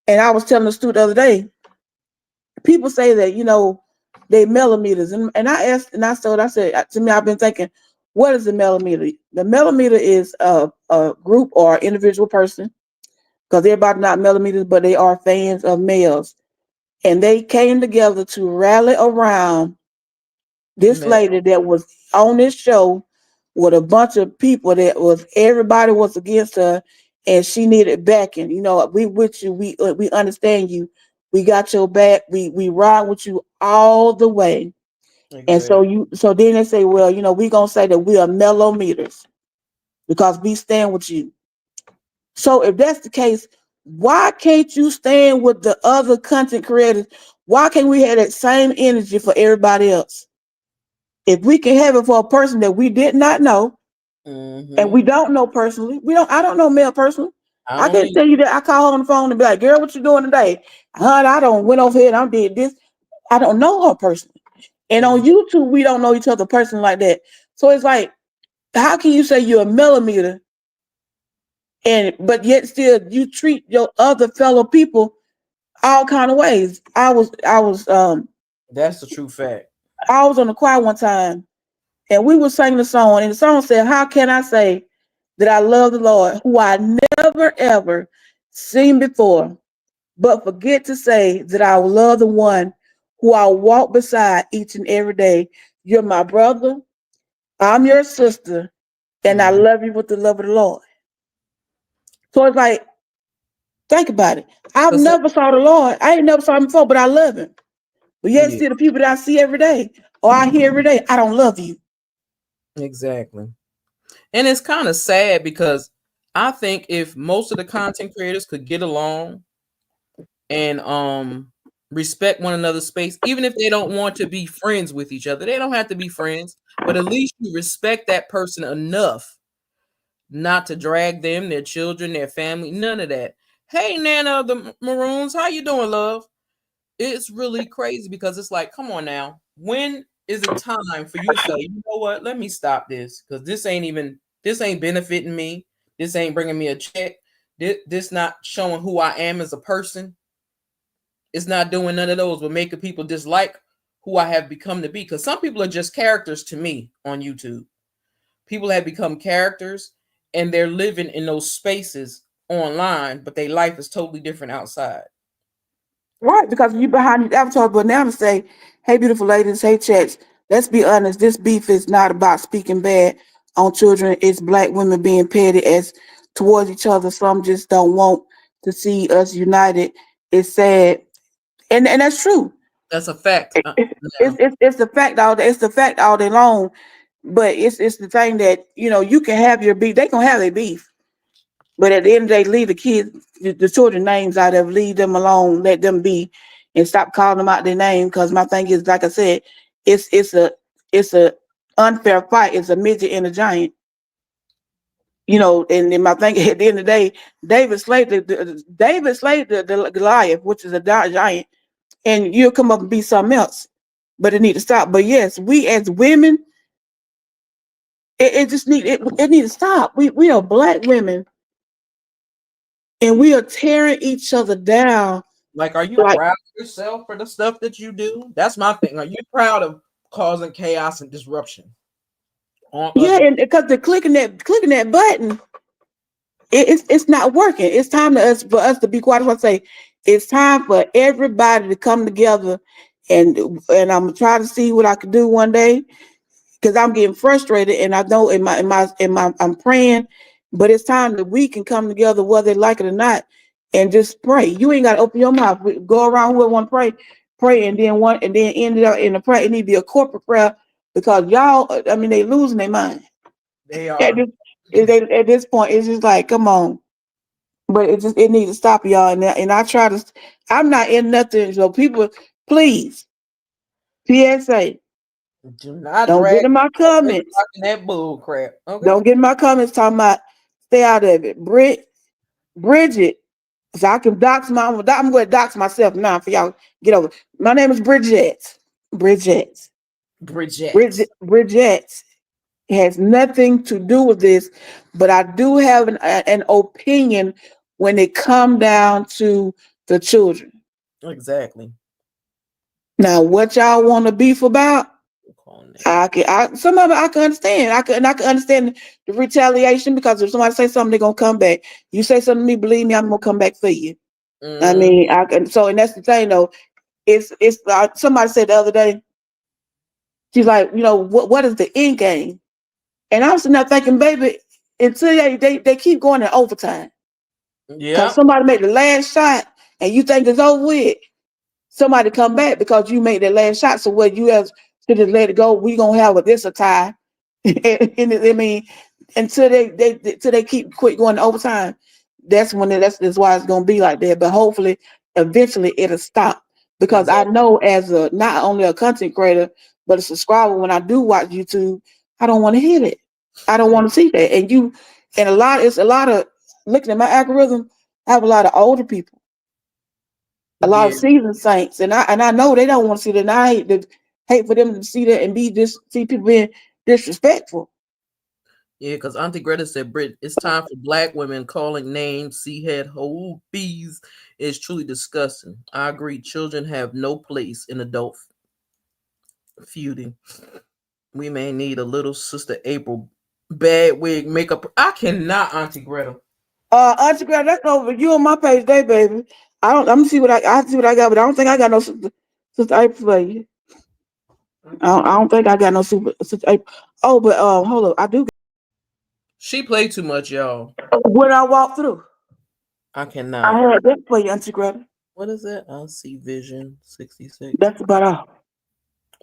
Speaker 2: and I was telling the student the other day, people say that, they millimeters. And I asked, and I said, to me, I've been thinking, what is the millimeter? The millimeter is a group or individual person, because everybody not millimeters, but they are fans of males. And they came together to rally around this lady that was on this show with a bunch of people everybody was against her, and she needed backing. We with you, we understand you, we got your back, we ride with you all the way. Exactly. And so then they say, well, we gonna say that we are millimeters because we stand with you. So if that's the case, why can't you stand with the other content creators? Why can't we have that same energy for everybody else? If we can have it for a person that we did not know, and we don't know personally, I don't know Mel personally. I can tell you that I call her on the phone and be like, girl, what you doing today? Hun, I don't went over here and I did this. I don't know her personally. And on YouTube, we don't know each other personally like that. So it's like, how can you say you're a millimeter but yet still you treat your other fellow people all kind of ways? That's
Speaker 3: the true fact.
Speaker 2: I was on the choir one time, and we were singing the song, and the song said, how can I say that I love the Lord, who I never, ever seen before, but forget to say that I love the one who I walk beside each and every day. You're my brother, I'm your sister, and I love you with the love of the Lord. So it's like, think about it. I've never saw the Lord. I ain't never saw him before, but I love him. But yet still the people that I see every day or I hear every day, I don't love you.
Speaker 3: Exactly. And it's kind of sad, because I think if most of the content creators could get along and respect one another's space, even if they don't want to be friends with each other, they don't have to be friends, but at least you respect that person enough not to drag them, their children, their family, none of that. Hey, Nana of the Maroons, how you doing, love? It's really crazy, because it's like, come on now. When is it time for you to say, you know what, let me stop this, because this ain't benefiting me. This ain't bringing me a check. This not showing who I am as a person. It's not doing none of those, but making people dislike who I have become to be. Because some people are just characters to me on YouTube. People have become characters, and they're living in those spaces online, but their life is totally different outside.
Speaker 2: Right, because you behind the avatar, but now to say, hey, beautiful ladies, hey, chats, let's be honest, this beef is not about speaking bad on children. It's Black women being petty as towards each other. Some just don't want to see us united. It's sad. And that's true.
Speaker 3: That's a fact.
Speaker 2: It's the fact all day. It's the fact all day long. But it's the thing that, you can have your beef. They gonna have their beef. But at the end of the day, leave the kids, the children names out of, leave them alone, let them be, and stop calling them out their name. Because my thing is, like I said, it's a unfair fight. It's a midget and a giant. And my thing at the end of the day, David slayed the Goliath, which is a giant, and you'll come up and be something else. But it need to stop. But yes, we as women, it need to stop. We are Black women. And we are tearing each other down.
Speaker 3: Like, are you proud of yourself for the stuff that you do? That's my thing. Are you proud of causing chaos and disruption?
Speaker 2: Yeah, and because they're clicking that button, it's not working. It's time for us to be quiet. I want to say it's time for everybody to come together, and I'm gonna try to see what I can do one day, because I'm getting frustrated, and I know I'm praying, but it's time that we can come together, whether they like it or not, and just pray. You ain't got to open your mouth. Go around whoever want to pray, and then end it up in a prayer. It need to be a corporate prayer, because y'all, I mean, they losing their mind.
Speaker 3: They are.
Speaker 2: At this point, it's just like, come on. But it needs to stop, y'all. And I try to. I'm not in nothing. So people, please, PSA,
Speaker 3: Do not
Speaker 2: don't get
Speaker 3: drag
Speaker 2: in my comments.
Speaker 3: that bull crap. Okay.
Speaker 2: Don't get in my comments talking about stay out of it. Bridget. So I can dox I'm going to dox myself now for y'all get over. My name is Bridget. Bridget has nothing to do with this, but I do have an opinion when it come down to the children.
Speaker 3: Exactly.
Speaker 2: Now, what y'all want to beef about? Some of it I can understand. I can understand the retaliation, because if somebody say something, they're gonna come back. You say something to me, believe me, I'm gonna come back for you. I mean, and that's the thing though. It's somebody said the other day. She's like, what is the end game? And I'm sitting there thinking, baby, until they keep going in overtime.
Speaker 3: Yeah.
Speaker 2: Because somebody made the last shot and you think it's over with. Somebody come back because you made that last shot. So what you have to just let it go. We gonna have a tie. And I mean, until they keep quit going to overtime, that's when that's why it's gonna be like that. But hopefully, eventually it'll stop. Because I know as not only a content creator, but a subscriber, when I do watch YouTube, I don't want to hear it. I don't want to see that. And it's a lot of looking at my algorithm, I have a lot of older people. A lot of seasoned saints, and I know they don't want to see that. And I hate for them to see that and see people being disrespectful.
Speaker 3: Yeah, because Auntie Greta said, Brit, it's time for Black women calling names, C-head, whole bees is truly disgusting. I agree. Children have no place in adult feuding. We may need a little Sister April bad wig makeup. I cannot, Auntie Greta.
Speaker 2: Auntie Greta, that's over you on my page day, baby. I'm gonna see what I see what I got, but I don't think I got no Sister April for you. I don't think I got no Sister April. Oh, but hold up, I do.
Speaker 3: She played too much, y'all.
Speaker 2: When I walk through,
Speaker 3: I cannot.
Speaker 2: I had that for you, Auntie Greta.
Speaker 3: What is that? I see Vision 66.
Speaker 2: That's about all.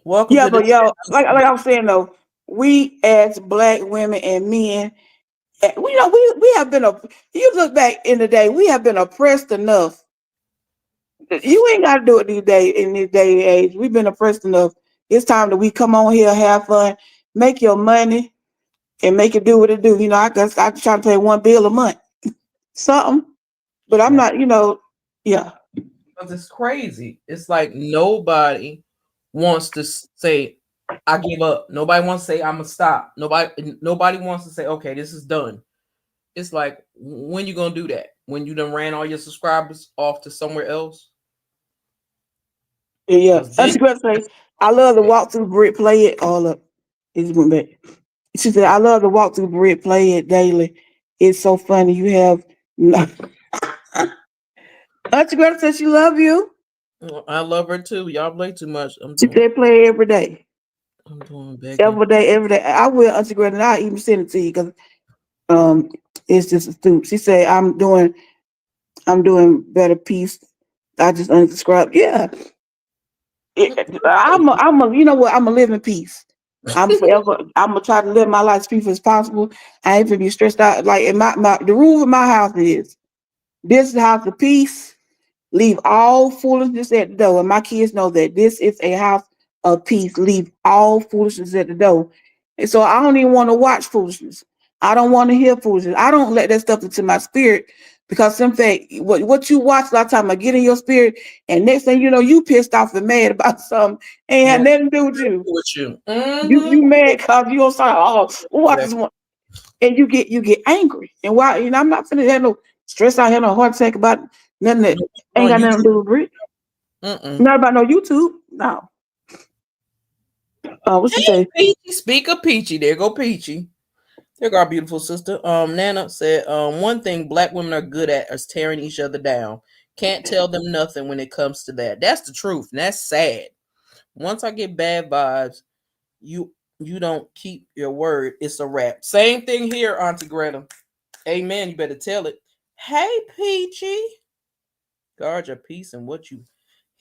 Speaker 3: Welcome to
Speaker 2: but y'all, like I was saying though, we as Black women and men, we have been you look back in the day, we have been oppressed enough. You ain't got to do it in this day and age. We've been oppressed enough. It's time that we come on here, have fun, make your money, and make it do what it do. I guess I try to pay one bill a month, something. But I'm not, yeah.
Speaker 3: Because it's crazy. It's like nobody wants to say, I give up. Nobody wants to say, I'm going to stop. Nobody wants to say, okay, this is done. It's like, when you going to do that? When you done ran all your subscribers off to somewhere else?
Speaker 2: Yeah. That's what I say. I love to walk through Brit, play it all up. She said, I love to walk through Brit, play it daily. It's so funny. You have Auntie Greta said she love you.
Speaker 3: I love her too. Y'all play too much.
Speaker 2: She said play it every day.
Speaker 3: I'm doing back
Speaker 2: every day. I will, Auntie Greta, and I'll even send it to you because it's just a stupid. She said I'm doing better peace. I just unsubscribed. Yeah. I'm a you know what? I'm a live in peace. I'm gonna try to live my life as peaceful as possible. I ain't gonna be stressed out. Like in the rule of my house is this is the house of peace. Leave all foolishness at the door. And my kids know that this is a house of peace. Leave all foolishness at the door. And so I don't even want to watch foolishness. I don't want to hear foolishness. I don't let that stuff into my spirit, because in fact, what you watch a lot of time, I get in your spirit, and next thing you know, you pissed off and mad about something, ain't had nothing to do with you. You mad because you don't say, watch this one, and you get angry. And why? I'm not finna have no stress out here, no heart attack about nothing that ain't got nothing to do with it. Not about no YouTube. No. What she say?
Speaker 3: Peachy, speak of Peachy. There go Peachy. There go our beautiful sister. Nana said, one thing black women are good at is tearing each other down. Can't tell them nothing when it comes to that. That's the truth, and that's sad. Once I get bad vibes, you don't keep your word. It's a wrap. Same thing here, Auntie Greta. Amen. You better tell it. Hey, Peachy. Guard your peace and what you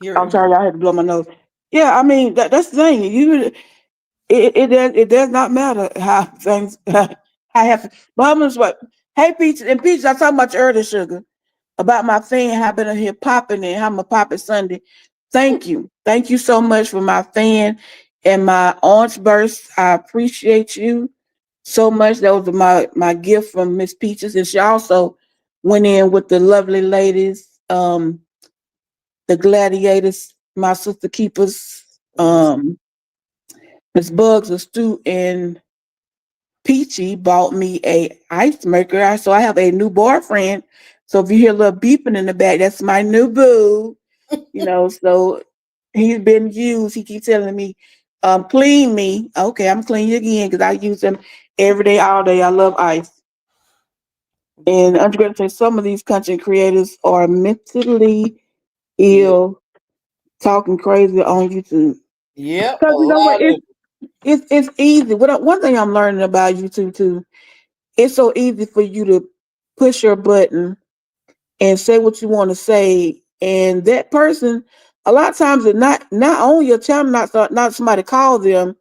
Speaker 3: hear.
Speaker 2: I'm sorry, I had to blow my nose. Yeah, I mean that's the thing. It does not matter how things happen. But I'm just what, hey Peach and Peach, I was talking about you earlier, sugar, about my fan how been in here popping and how I'm a popping Sunday. Thank you. Thank you so much for my fan and my orange burst. I appreciate you so much. That was my gift from Miss Peaches. And she also went in with the lovely ladies, the gladiators, my sister keepers, Miss Bugs, Astute, and Peachy bought me a ice maker. So I have a new boyfriend. So if you hear a little beeping in the back, that's my new boo. So he's been used. He keeps telling me, clean me. Okay, I'm clean you again because I use them every day, all day. I love ice. And I'm going to say some of these content creators are mentally ill, talking crazy on YouTube.
Speaker 3: Yep,
Speaker 2: Because you know what? It's easy. One thing I'm learning about YouTube too, it's so easy for you to push your button and say what you want to say, and that person, a lot of times, is not on your channel. Not somebody call them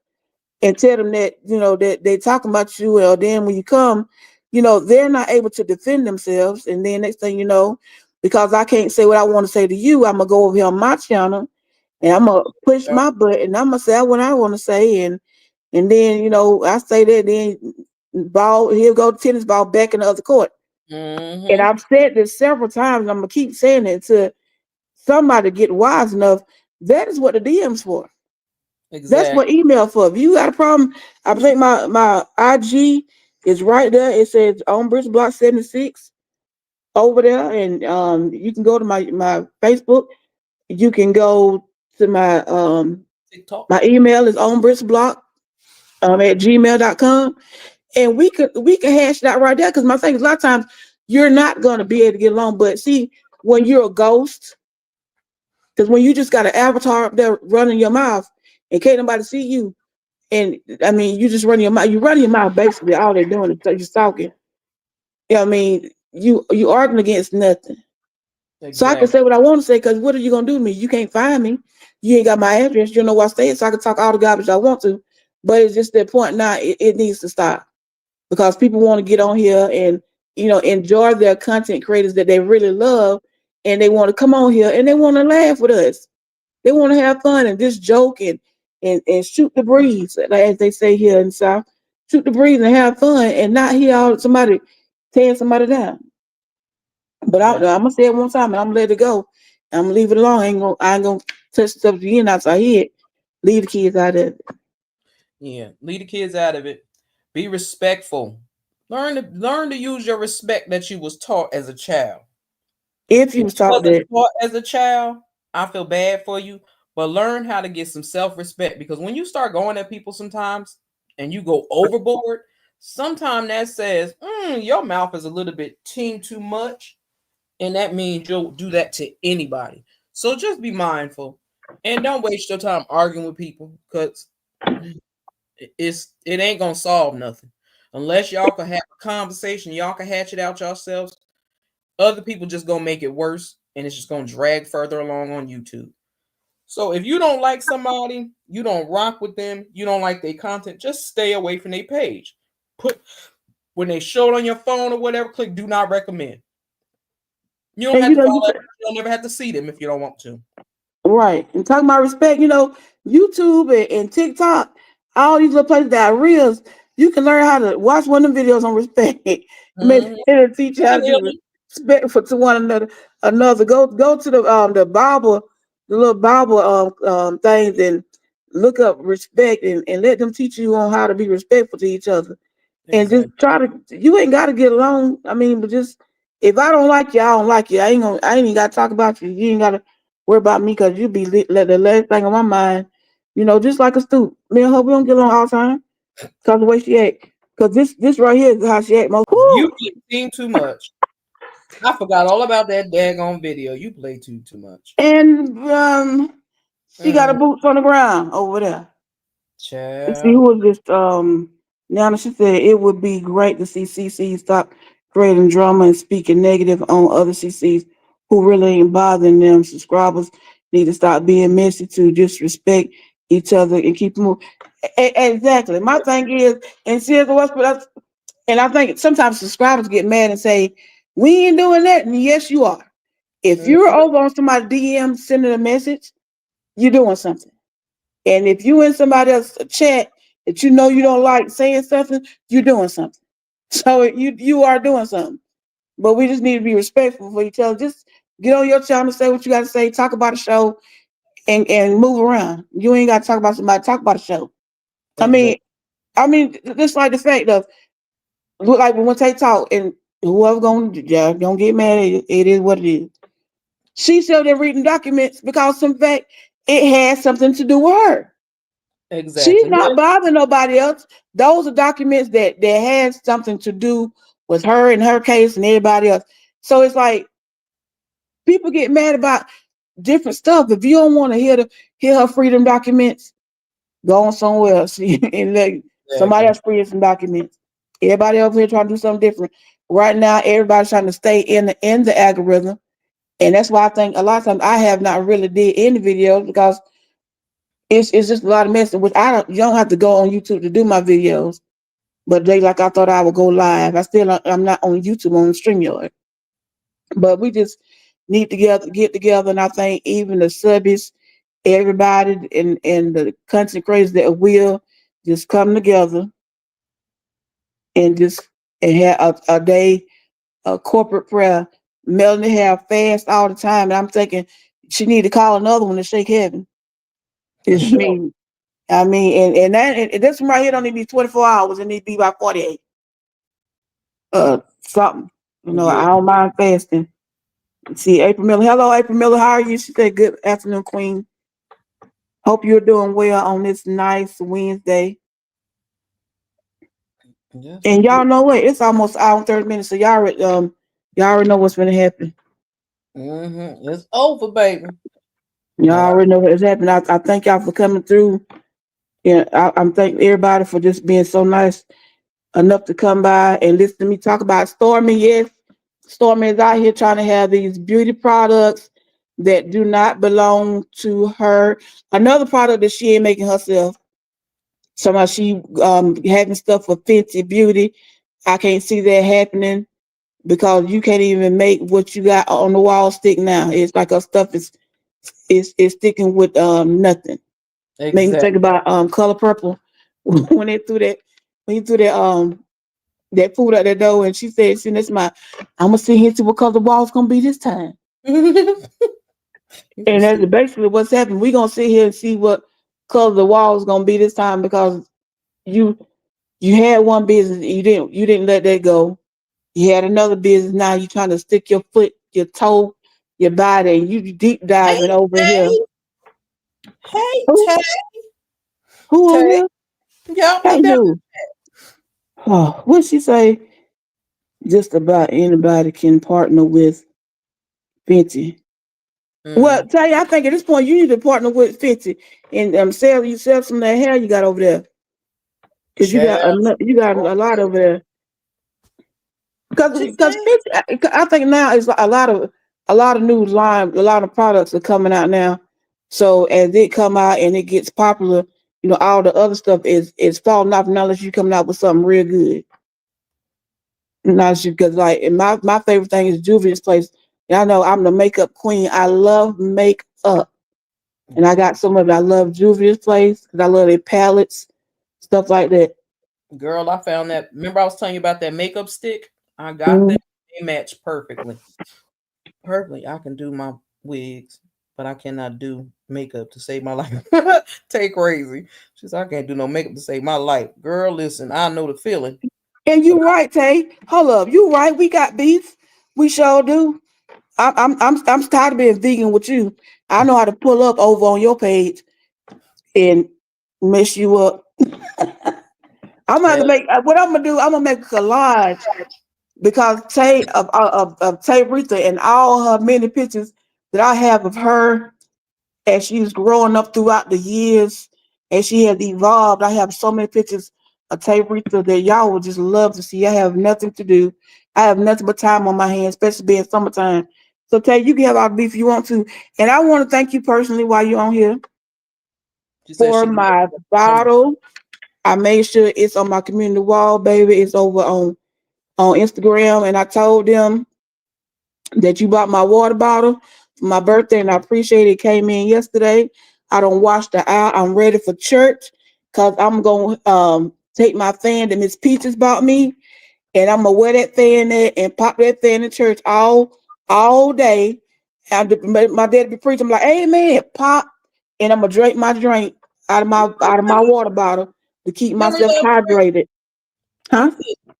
Speaker 2: and tell them that that they talking about you. Or then when you come, they're not able to defend themselves, and then next thing you know, because I can't say what I want to say to you, I'm gonna go over here on my channel and I'm gonna push my button. I'm gonna say what I want to say, and then I say that, then he'll go tennis ball back in the other court.
Speaker 3: Mm-hmm.
Speaker 2: And I've said this several times. I'm gonna keep saying it until somebody get wise enough. That is what the DM's for. Exactly. That's what email for. If you got a problem, I think my IG is right there. It says on Bridge Block 76 over there, and you can go to my Facebook. You can go to my TikTok. My email is onbrisblock at gmail.com. And we could hash that right there, because my thing is a lot of times you're not going to be able to get along. But see, when you're a ghost, because when you just got an avatar up there running your mouth and can't nobody see you, and I mean you just running your mouth, basically all they're doing is just talking. I mean, you arguing against nothing. Exactly. So I can say what I want to say, because what are you gonna do to me? You can't find me. You ain't got my address. You don't know where I stay, so I can talk all the garbage I want to. But it's just that point now. It needs to stop, because people want to get on here and enjoy their content creators that they really love, and they want to come on here and they want to laugh with us. They want to have fun and just joke and shoot the breeze, as they say here in the South. Shoot the breeze and have fun, and not hear somebody tearing somebody down. But I'm gonna say it one time and I'm gonna let it go. I'm gonna leave it alone. I ain't gonna touch stuff again outside here. Leave the kids out of it.
Speaker 3: Yeah, leave the kids out of it. Be respectful. Learn to use your respect that you was taught as a child.
Speaker 2: If you was taught
Speaker 3: as a child, I feel bad for you. But learn how to get some self-respect, because when you start going at people sometimes and you go overboard, sometimes that says your mouth is a little bit too much, and that means you'll do that to anybody. So just be mindful and don't waste your time arguing with people, because it ain't gonna solve nothing unless y'all can have a conversation. Y'all can hatch it out yourselves. Other people just gonna make it worse, and it's just gonna drag further along on YouTube. So if you don't like somebody, you don't rock with them, you don't like their content, just stay away from their page. When they show it on your phone or whatever, click do not recommend. You don't have to follow them. You don't never have to see them if you don't want to.
Speaker 2: Right. And talking about respect, YouTube and TikTok, all these little places that are reels, you can learn how to watch one of them videos on respect. Maybe it'll teach you how to be respectful to one another. Go to the Bible, the little Bible things, and look up respect and let them teach you on how to be respectful to each other. Exactly. And just you ain't gotta get along. I mean, but just if I don't like you, I don't like you. I ain't even gotta talk about you. You ain't gotta worry about me because you be the last thing on my mind. Just like a stoop. Me and her, we don't get along all the time because the way she act. Because this right here is how she act most.
Speaker 3: You
Speaker 2: Woo!
Speaker 3: play too much. I forgot all about that daggone video. You play too much.
Speaker 2: And she got her
Speaker 3: Mm,
Speaker 2: boots on the ground over there. Let's see
Speaker 3: child.
Speaker 2: who was this. Now she said it would be great to see CC stop creating drama and speaking negative on other CCs who really ain't bothering them. Subscribers need to stop being messy to disrespect each other and keep moving. Exactly. My thing is, and see what's but and I think sometimes subscribers get mad and say, "We ain't doing that." And yes, you are. If
Speaker 3: Mm,
Speaker 2: you're over on somebody's DM sending a message, you're doing something. And if you in somebody else's chat that you know you don't like saying something, you're doing something. So you are doing something. But we just need to be respectful for each other. Just get on your channel, say what you got to say, talk about the show, and move around. You ain't got to talk about somebody. Talk about the show. I
Speaker 3: exactly.
Speaker 2: mean, just like the fact of look like when they talk and whoever gonna get mad, it is what it is. She said they're reading documents because some fact it has something to do with her. She's
Speaker 3: Exactly.
Speaker 2: not bothering nobody else. Those are documents that has something to do with her and her case and everybody else. So it's like people get mad about different stuff. If you don't want to hear her freedom documents, go on somewhere else and let somebody
Speaker 3: Exactly.
Speaker 2: else free some documents. Everybody else here trying to do something different. Right now, everybody's trying to stay in the algorithm. And that's why I think a lot of times I have not really did any videos because it's just a lot of messing. Which you don't have to go on YouTube to do my videos. But they like I thought I would go live. I'm not on YouTube on StreamYard. But we just need to get together, and I think even the subbies, everybody and the content creators that will just come together and just and have a day a corporate prayer. Melanie have fast all the time, and I'm thinking she need to call another one to shake heaven.
Speaker 3: For
Speaker 2: I
Speaker 3: sure.
Speaker 2: mean, and this one right here don't need to be 24 hours. It need to be about 48. Something. I
Speaker 3: Yeah.
Speaker 2: don't mind fasting. See, April Miller. Hello, April Miller. How are you? She said, "Good afternoon, Queen. Hope you're doing well on this nice Wednesday."
Speaker 3: Yes,
Speaker 2: And
Speaker 3: indeed.
Speaker 2: y'all know what? It's almost hour and 30 minutes, so y'all already know what's gonna happen.
Speaker 3: It's over, baby.
Speaker 2: Y'all
Speaker 3: And
Speaker 2: already know what's happening. I thank y'all for coming through. Yeah, I'm thanking everybody for just being so nice enough to come by and listen to me talk about Stormy. Yes, Stormy is out here trying to have these beauty products that do not belong to her. Another product that she ain't making herself. Somehow she having stuff for Fenty Beauty. I can't see that happening because you can't even make what you got on the wall stick now. It's like her stuff is sticking with nothing. Make me
Speaker 3: exactly.
Speaker 2: think about Color Purple when they threw that that food out that door and she said, "See, that's my I'm gonna sit here and see what color the wall's gonna be this time."
Speaker 3: You can
Speaker 2: And that's
Speaker 3: see.
Speaker 2: basically what's happening. We're gonna sit here and see what color the wall's gonna be this time because you you had one business, you didn't let that go. You had another business, now you're trying to stick your foot, your toe, your body, and you deep
Speaker 3: Hey,
Speaker 2: diving over here.
Speaker 3: Tay. Hey,
Speaker 2: Who
Speaker 3: Tay.
Speaker 2: who on
Speaker 3: Tay.
Speaker 2: here?
Speaker 3: Y'all
Speaker 2: Hey
Speaker 3: put down.
Speaker 2: dude. Oh, what she say? Just about anybody can partner with Fenty. Well,
Speaker 3: Mm,
Speaker 2: tell you, I think at this point you need to partner with 50 and sell some of that hair you got over there because
Speaker 3: child.
Speaker 2: you got a lot over there.
Speaker 3: She
Speaker 2: Because
Speaker 3: said.
Speaker 2: 50, I think now is a lot of new line, a lot of products are coming out now. So as it come out and it gets popular, all the other stuff is falling off unless you coming out with something real good. Not because like and my favorite thing is Juvia's place. Y'all know I'm the makeup queen. I love makeup. And I got some of it. I love Juvia's place because I love their palettes, stuff like that.
Speaker 3: Girl, I found that. Remember, I was telling you about that makeup stick? I got
Speaker 2: Mm.
Speaker 3: that. They match perfectly. Perfectly. I can do my wigs, but I cannot do makeup to save my life. Take crazy. She said, I can't do no makeup to save my life. Girl, listen, I know the feeling.
Speaker 2: And
Speaker 3: But
Speaker 2: you right, Tay. Hold up, you right. We got beef. We sure do. I'm tired of being vegan with you. I know how to pull up over on your page and mess you up. I'm gonna have to make what I'm gonna do. I'm gonna make a collage because Tay of Tay Rita and all her many pictures that I have of her as she's growing up throughout the years, as she has evolved. I have so many pictures of Tay Rita that y'all would just love to see. I have nothing to do. I have nothing but time on my hands, especially being summertime. So Tay, you can have our beef if you want to. And I want to thank you personally while you're on here for my bottle. I made sure it's on my community wall, baby. It's over on Instagram, and I told them that you bought my water bottle for my birthday, and I appreciate it. It came in yesterday. I don't wash the out. I'm ready for church because I'm gonna take my fan that Miss Peaches bought me, and I'm gonna wear that fan there and pop that fan in church all day. And my dad be preaching. I'm like, amen, pop, and I'm gonna drink my drink out of my water bottle to keep myself hydrated. Huh?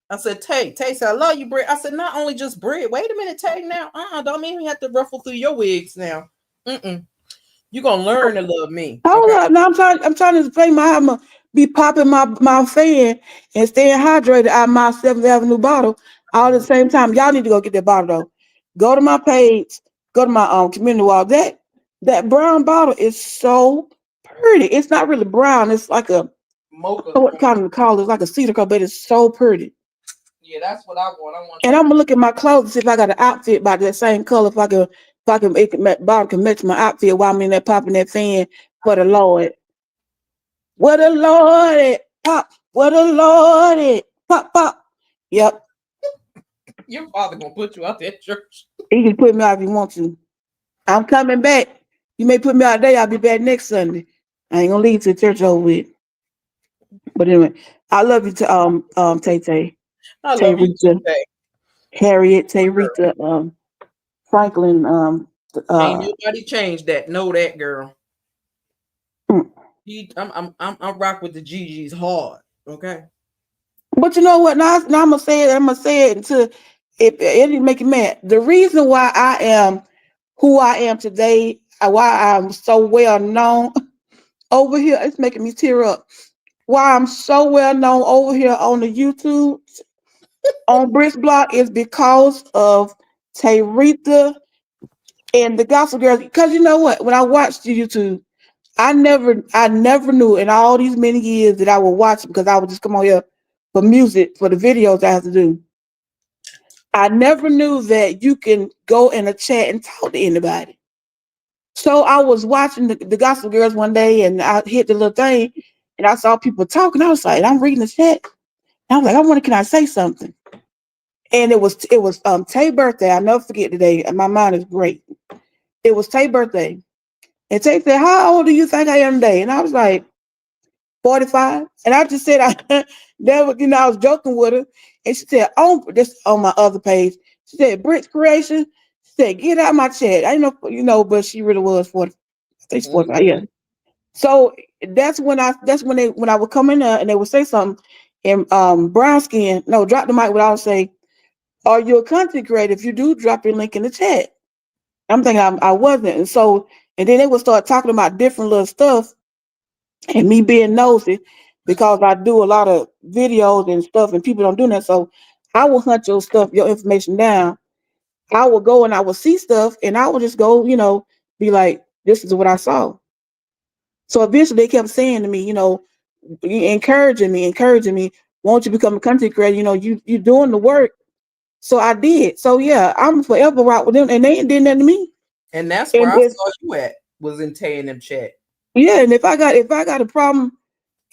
Speaker 3: I said, Tay said, I love you, Brit. I said, not only just Brit. Wait a minute, Tay. Now, don't mean we have to ruffle through your wigs now. You're gonna learn to love me.
Speaker 2: Hold up. Now I'm trying to explain my I'm be popping my fan and staying hydrated out of my 7th Avenue bottle all at the same time. Y'all need to go get that bottle though. Go to my page, go to my community wall. That brown bottle is so pretty. It's not really brown, it's like a
Speaker 3: mocha.
Speaker 2: What kind of color? It's like a cedar color, but it's so pretty.
Speaker 3: Yeah, that's what I want.
Speaker 2: And I'm gonna look at my clothes, see if I got an outfit by that same color. If I can bottom can match my outfit while I'm in there popping that fan for the Lord. What the Lord pop. What the Lord pop. Yep.
Speaker 3: Your father gonna put you out there at church.
Speaker 2: He can put me out if he wants to. I'm coming back. You may put me out there. I'll be back next Sunday. I ain't gonna leave to church over with. But anyway, I love you to Tay Tay.
Speaker 3: I love you too, Tay.
Speaker 2: Harriet, Tay Rita, Franklin.
Speaker 3: Ain't nobody changed that. Know that, girl. I'm rock with the GGs hard. Okay.
Speaker 2: But you know what? Now I'm gonna say it. I'm gonna say it until it didn't make you mad. The reason why I am who I am today, why I'm so well known over here, it's making me tear up. Why I'm so well known over here on the YouTube on Brits Block is because of Taretha and the Gospel Girls. Because you know what? When I watched YouTube, I never knew in all these many years that I would watch because I would just come on here for music, for the videos I have to do. I never knew that you can go in a chat and talk to anybody. So I was watching the Gospel Girls one day and I hit the little thing and I saw people talking. I was like, I'm reading the chat. And I was like, I wonder, can I say something? And it was Tay's birthday. I'll never forget today. My mind is great. It was Tay's birthday. And Tay said, how old do you think I am today? And I was like, 45. And I just said, I was joking with her. And she said, oh, this on my other page. She said, Brit's Creation. She said, get out my chat. I know, but she really was 40. I think she's 45, yeah. So that's when I would come in there and they would say something and brown skin, no, drop the mic without say, are you a content creator? If you do, drop your link in the chat. I'm thinking I wasn't. And then they would start talking about different little stuff. And me being nosy, because I do a lot of videos and stuff, and people don't do that. So I will hunt your information down. I will go and I will see stuff, and I will just go, be like, this is what I saw. So eventually they kept saying to me, encouraging me, won't you become a content creator? You're doing the work. So I did. So yeah, I'm forever rock with them, and they ain't did nothing to me.
Speaker 3: And that's where I saw you at, was in Tay and them chat.
Speaker 2: Yeah, and if I got a problem,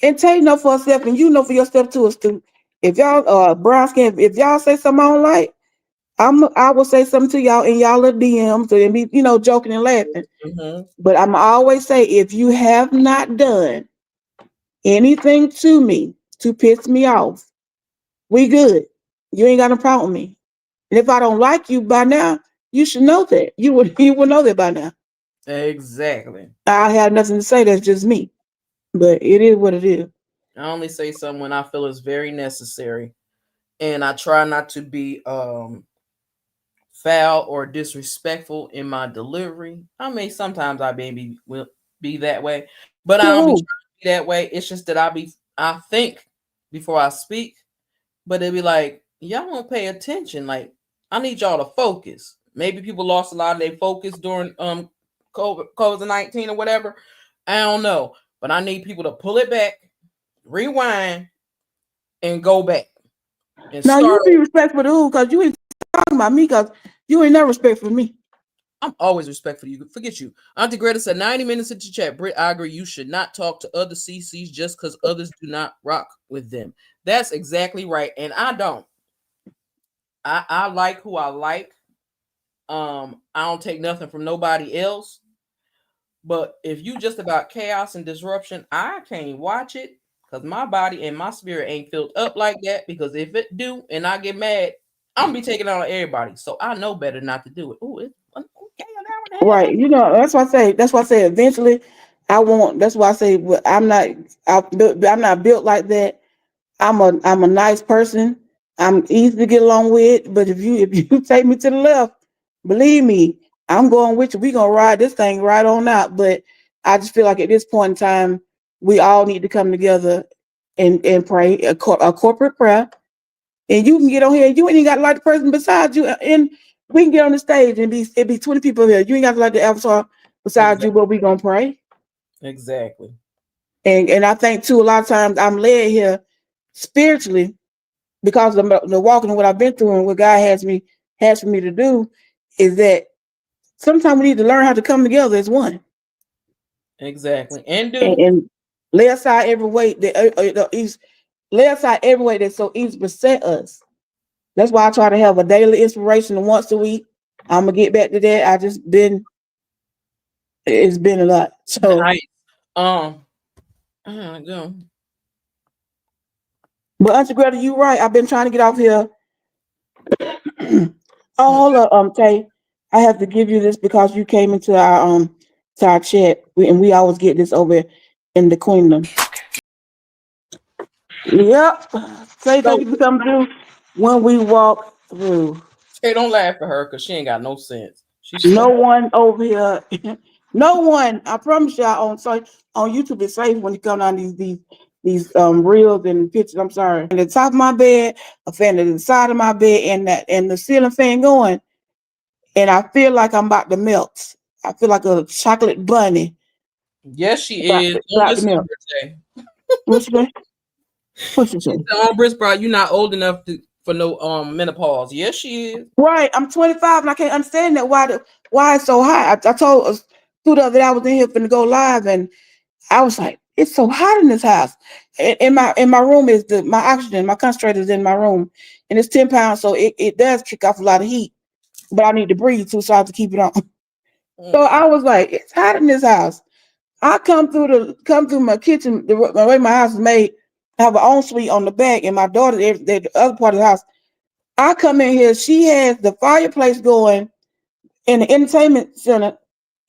Speaker 2: and Tay know for herself, and you know for yourself too, Stu. If y'all brown skin, if y'all say something I don't like, I will say something to y'all in y'all little DMs and be, joking and laughing.
Speaker 3: Mm-hmm.
Speaker 2: But I'm always say, if you have not done anything to me to piss me off, we good. You ain't got no problem with me. And if I don't like you by now, you should know that. You would know that by now.
Speaker 3: Exactly.
Speaker 2: I have nothing to say. That's just me. But it is what it is.
Speaker 3: I only say something when I feel it's very necessary. And I try not to be foul or disrespectful in my delivery. I mean, sometimes I maybe will be that way, but I don't be trying to be that way. It's just that I think before I speak, but it'd be like, y'all won't pay attention. Like, I need y'all to focus. Maybe people lost a lot of their focus during COVID-19 or whatever. I don't know, but I need people to pull it back, rewind, and go back and
Speaker 2: Now you
Speaker 3: start.
Speaker 2: be respectful to who? Because you ain't talking about me. Because you ain't never respectful for me.
Speaker 3: I'm always respectful of you. Forget you. Auntie Greta said 90 minutes into chat. Britt, I agree. You should not talk to other CCs just because others do not rock with them. That's exactly right. And I don't. I like who I like. I don't take nothing from nobody else. But if you just about chaos and disruption, I can't watch it because my body and my spirit ain't filled up like that. Because if it do and I get mad, I'm gonna be taking it on everybody. So I know better not to do it. Oh, it's okay.
Speaker 2: Right. You know, that's why I say. That's why I say. Eventually, I won't. That's why I say. Well, I'm not. I'm not built like that. I'm a nice person. I'm easy to get along with. But if you take me to the left, believe me, I'm going with you. We gonna ride this thing right on out. But I just feel like at this point in time, we all need to come together and pray a corporate prayer. And you can get on here. You ain't even got to like the person beside you, and we can get on the stage and it be 20 people here. You ain't got to like the avatar beside you, but we gonna pray.
Speaker 3: Exactly.
Speaker 2: And I think too, a lot of times I'm led here spiritually because of the walking and what I've been through and what God has for me to do is that sometimes we need to learn how to come together as one.
Speaker 3: Exactly. And
Speaker 2: And lay aside every weight that lay aside every weight that so easily beset us. That's why I try to have a daily inspiration once a week. I'm gonna get back to that. It's been a lot. So
Speaker 3: nice. Go.
Speaker 2: but Auntie Greta, you right. I've been trying to get off here. Oh, hold up, Tay. I have to give you this because you came into our chat, and we always get this over in the Queendom. Yep. Say thank you for coming through when we walk through.
Speaker 3: Hey, don't laugh at her because she ain't got no sense. She's
Speaker 2: No one over here. No one. I promise y'all on YouTube it's safe when you come on these reels and pictures. I'm sorry. And the top of my bed, a fan to the side of my bed, and the ceiling fan going. And I feel like I'm about to melt. I feel like a chocolate bunny.
Speaker 3: Yes, she is. Don't
Speaker 2: About to
Speaker 3: listen to
Speaker 2: melt.
Speaker 3: her say.
Speaker 2: What's your name? What's your name?
Speaker 3: On Britt bro, you're not old enough for no menopause. Yes, she is.
Speaker 2: Right. I'm 25 and I can't understand that why it's so hot. I told us through the other day I was in here finna go live and I was like, it's so hot in this house. In my room is my oxygen, my concentrator is in my room, and it's 10 pounds, so it does kick off a lot of heat. But I need to breathe too, so I have to keep it on. So I was like, it's hot in this house. I come through my kitchen, the way my house is made. I have an ensuite on the back, and my daughter, the other part of the house. I come in here, she has the fireplace going in the entertainment center,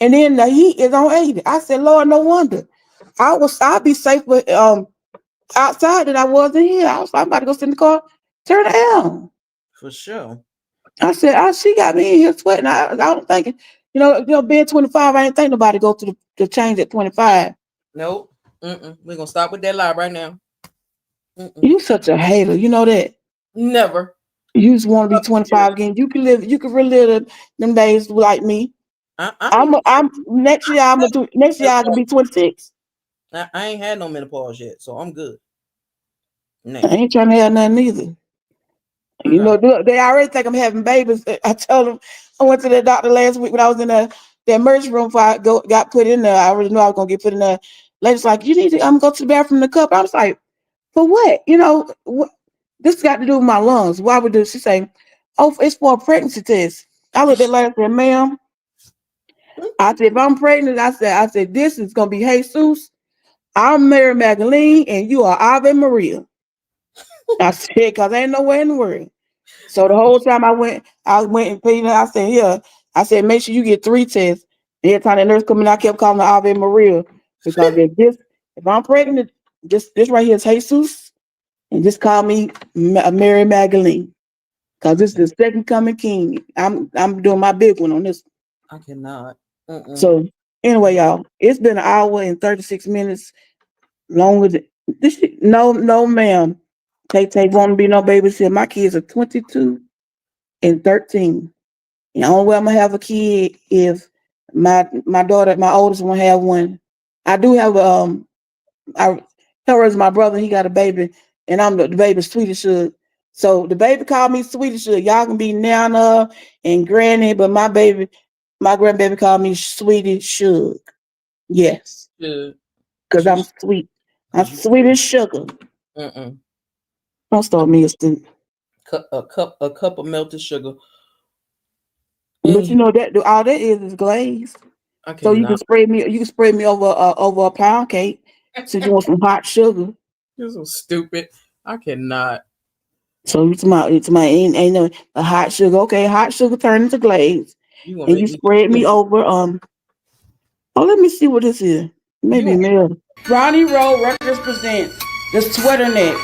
Speaker 2: and then the heat is on 80. I said, Lord, no wonder. I'd be safer outside than I was in here. I was like, I'm about to go sit in the car, turn it down.
Speaker 3: For sure.
Speaker 2: I said, she got me in here sweating. I was thinking, being 25, I ain't think nobody go through the change at 25.
Speaker 3: Nope. We're gonna stop with that lie right now.
Speaker 2: You such a hater, you know that.
Speaker 3: Never.
Speaker 2: You just want to be 25 again. You can really live them days like me. I'm next year I can be 26.
Speaker 3: I ain't had no menopause yet, so I'm good.
Speaker 2: I ain't trying to have nothing either. You know, they already think I'm having babies. I told them I went to the doctor last week when I was in the emergency room before I got put in there. I already knew I was gonna get put in there. Lady's like, you need to go to the bathroom in the cup. I was like, for what? This got to do with my lungs. Why would this? She say, oh, it's for a pregnancy test. I looked at her and said, ma'am. I said, if I'm pregnant, I said, this is gonna be Jesus. I'm Mary Magdalene, and you are Ave Maria. I said, because ain't nowhere in the world. So the whole time I went and paid. I said, here. I said, make sure you get 3 tests. And every time the nurse come in, I kept calling her Ave Maria because if I'm pregnant, this right here is Jesus, and just call me Mary Magdalene. Cause this is the second coming king. I'm doing my big one on this.
Speaker 3: I cannot.
Speaker 2: So anyway, y'all, it's been an hour and 36 minutes longer than this. No, ma'am. Tay won't be no babysitter. My kids are 22 and 13. And the only way I'm gonna have a kid if my daughter, my oldest one, have one. I do have I her is my brother. He got a baby, and I'm the baby's sweetie sugar. So the baby called me sweetie sugar. Y'all can be Nana and Granny, but my grandbaby called me sweetie sugar. Yes, because I'm sweet. I'm sweet as sugar. Don't start me a stupid.
Speaker 3: A cup of melted sugar.
Speaker 2: But you know that all that is glazed. So you can spray me over a pound cake. Since you want some hot sugar.
Speaker 3: You're so stupid. I cannot.
Speaker 2: So it's my ain't no a hot sugar. Okay, hot sugar turned into glaze. And you spread me over oh, let me see what this is. Maybe milk. Ronnie Road Records presents the Sweater Necks.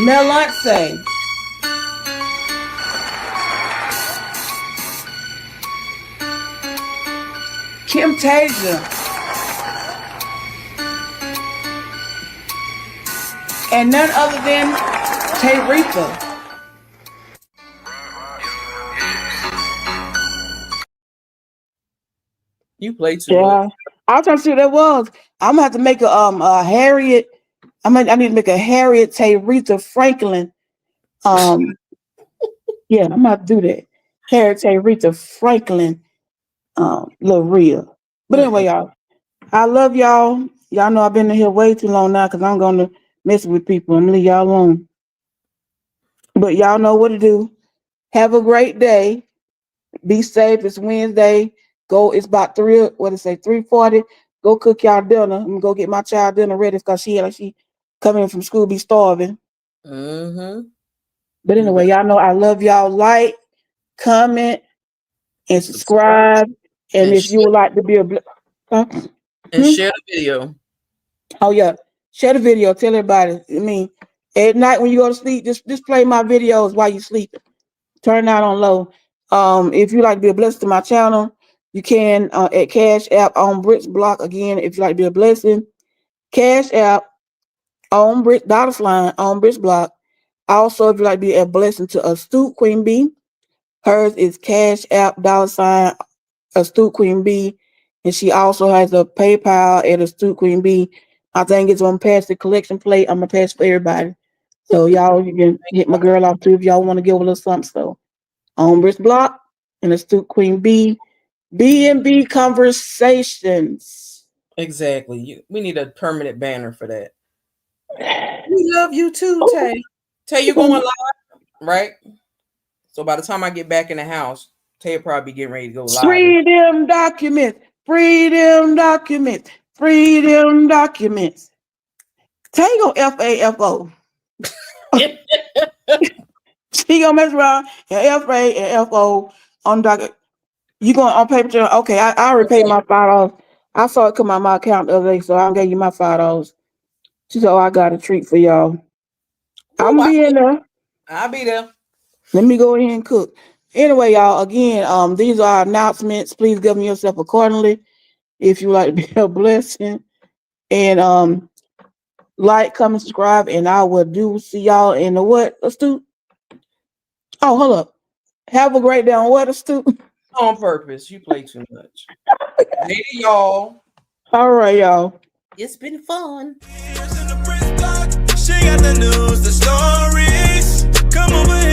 Speaker 2: Melance. Kim Tasia. And none other than Teresa.
Speaker 3: You play too much.
Speaker 2: I was trying to see what that was. I'm gonna have to make a Harriet. I need to make a Harriet Teresa Franklin. Yeah, I'm gonna have to do that. Harriet Teresa Franklin little real. But anyway, y'all, I love y'all. Y'all know I've been in here way too long now because I'm gonna mess with people. I'm gonna leave y'all alone. But y'all know what to do. Have a great day. Be safe. It's Wednesday. It's about 3:40. Go cook y'all dinner. I'm gonna go get my child dinner ready because she coming from school be starving. But anyway, y'all know I love y'all. Like, comment, and subscribe. And if you would like to be a
Speaker 3: and share the video.
Speaker 2: Oh yeah, share the video. Tell everybody. I mean, at night when you go to sleep, just play my videos while you sleep. Turn it out on low. If you like to be a blessing to my channel, you can at Cash App on Brits Block. Again, if you like to be a blessing, Cash App on Brit $ on Brits Block. Also, if you like to be a blessing to Astute Queen B, hers is Cash App $ Astute Queen B, and she also has a PayPal at Astute Queen B. I think it's on past the collection plate. I'm gonna pass for everybody. So y'all, you can hit my girl off too if y'all want to give a little something. So on Brits Block and Astute Queen B, B&B Conversations.
Speaker 3: Exactly. We need a permanent banner for that. We love you too, Tay. Tay, you going live, right? So by the time I get back in the house, Tay will probably be getting ready to go live.
Speaker 2: Freedom documents. Freedom documents. Freedom documents. Tay go FAFO. She gonna mess around and FA and FO on docket. You going on paper? Okay, I already paid my $5. I saw it come out my account the other day, so I gave you my $5. She said, "Oh, I got a treat for y'all." I'm gonna be in there.
Speaker 3: I'll be there.
Speaker 2: Let me go ahead and cook. Anyway, y'all, again, these are announcements. Please govern yourself accordingly if you like to be a blessing. And like, comment, subscribe, and I will see y'all in the what, Astute? Oh, hold up. Have a great day on what, Astute?
Speaker 3: On purpose. You play too much. Later, y'all.
Speaker 2: All right, y'all.
Speaker 3: It's been fun.
Speaker 5: She got the news, the stories. Come over here.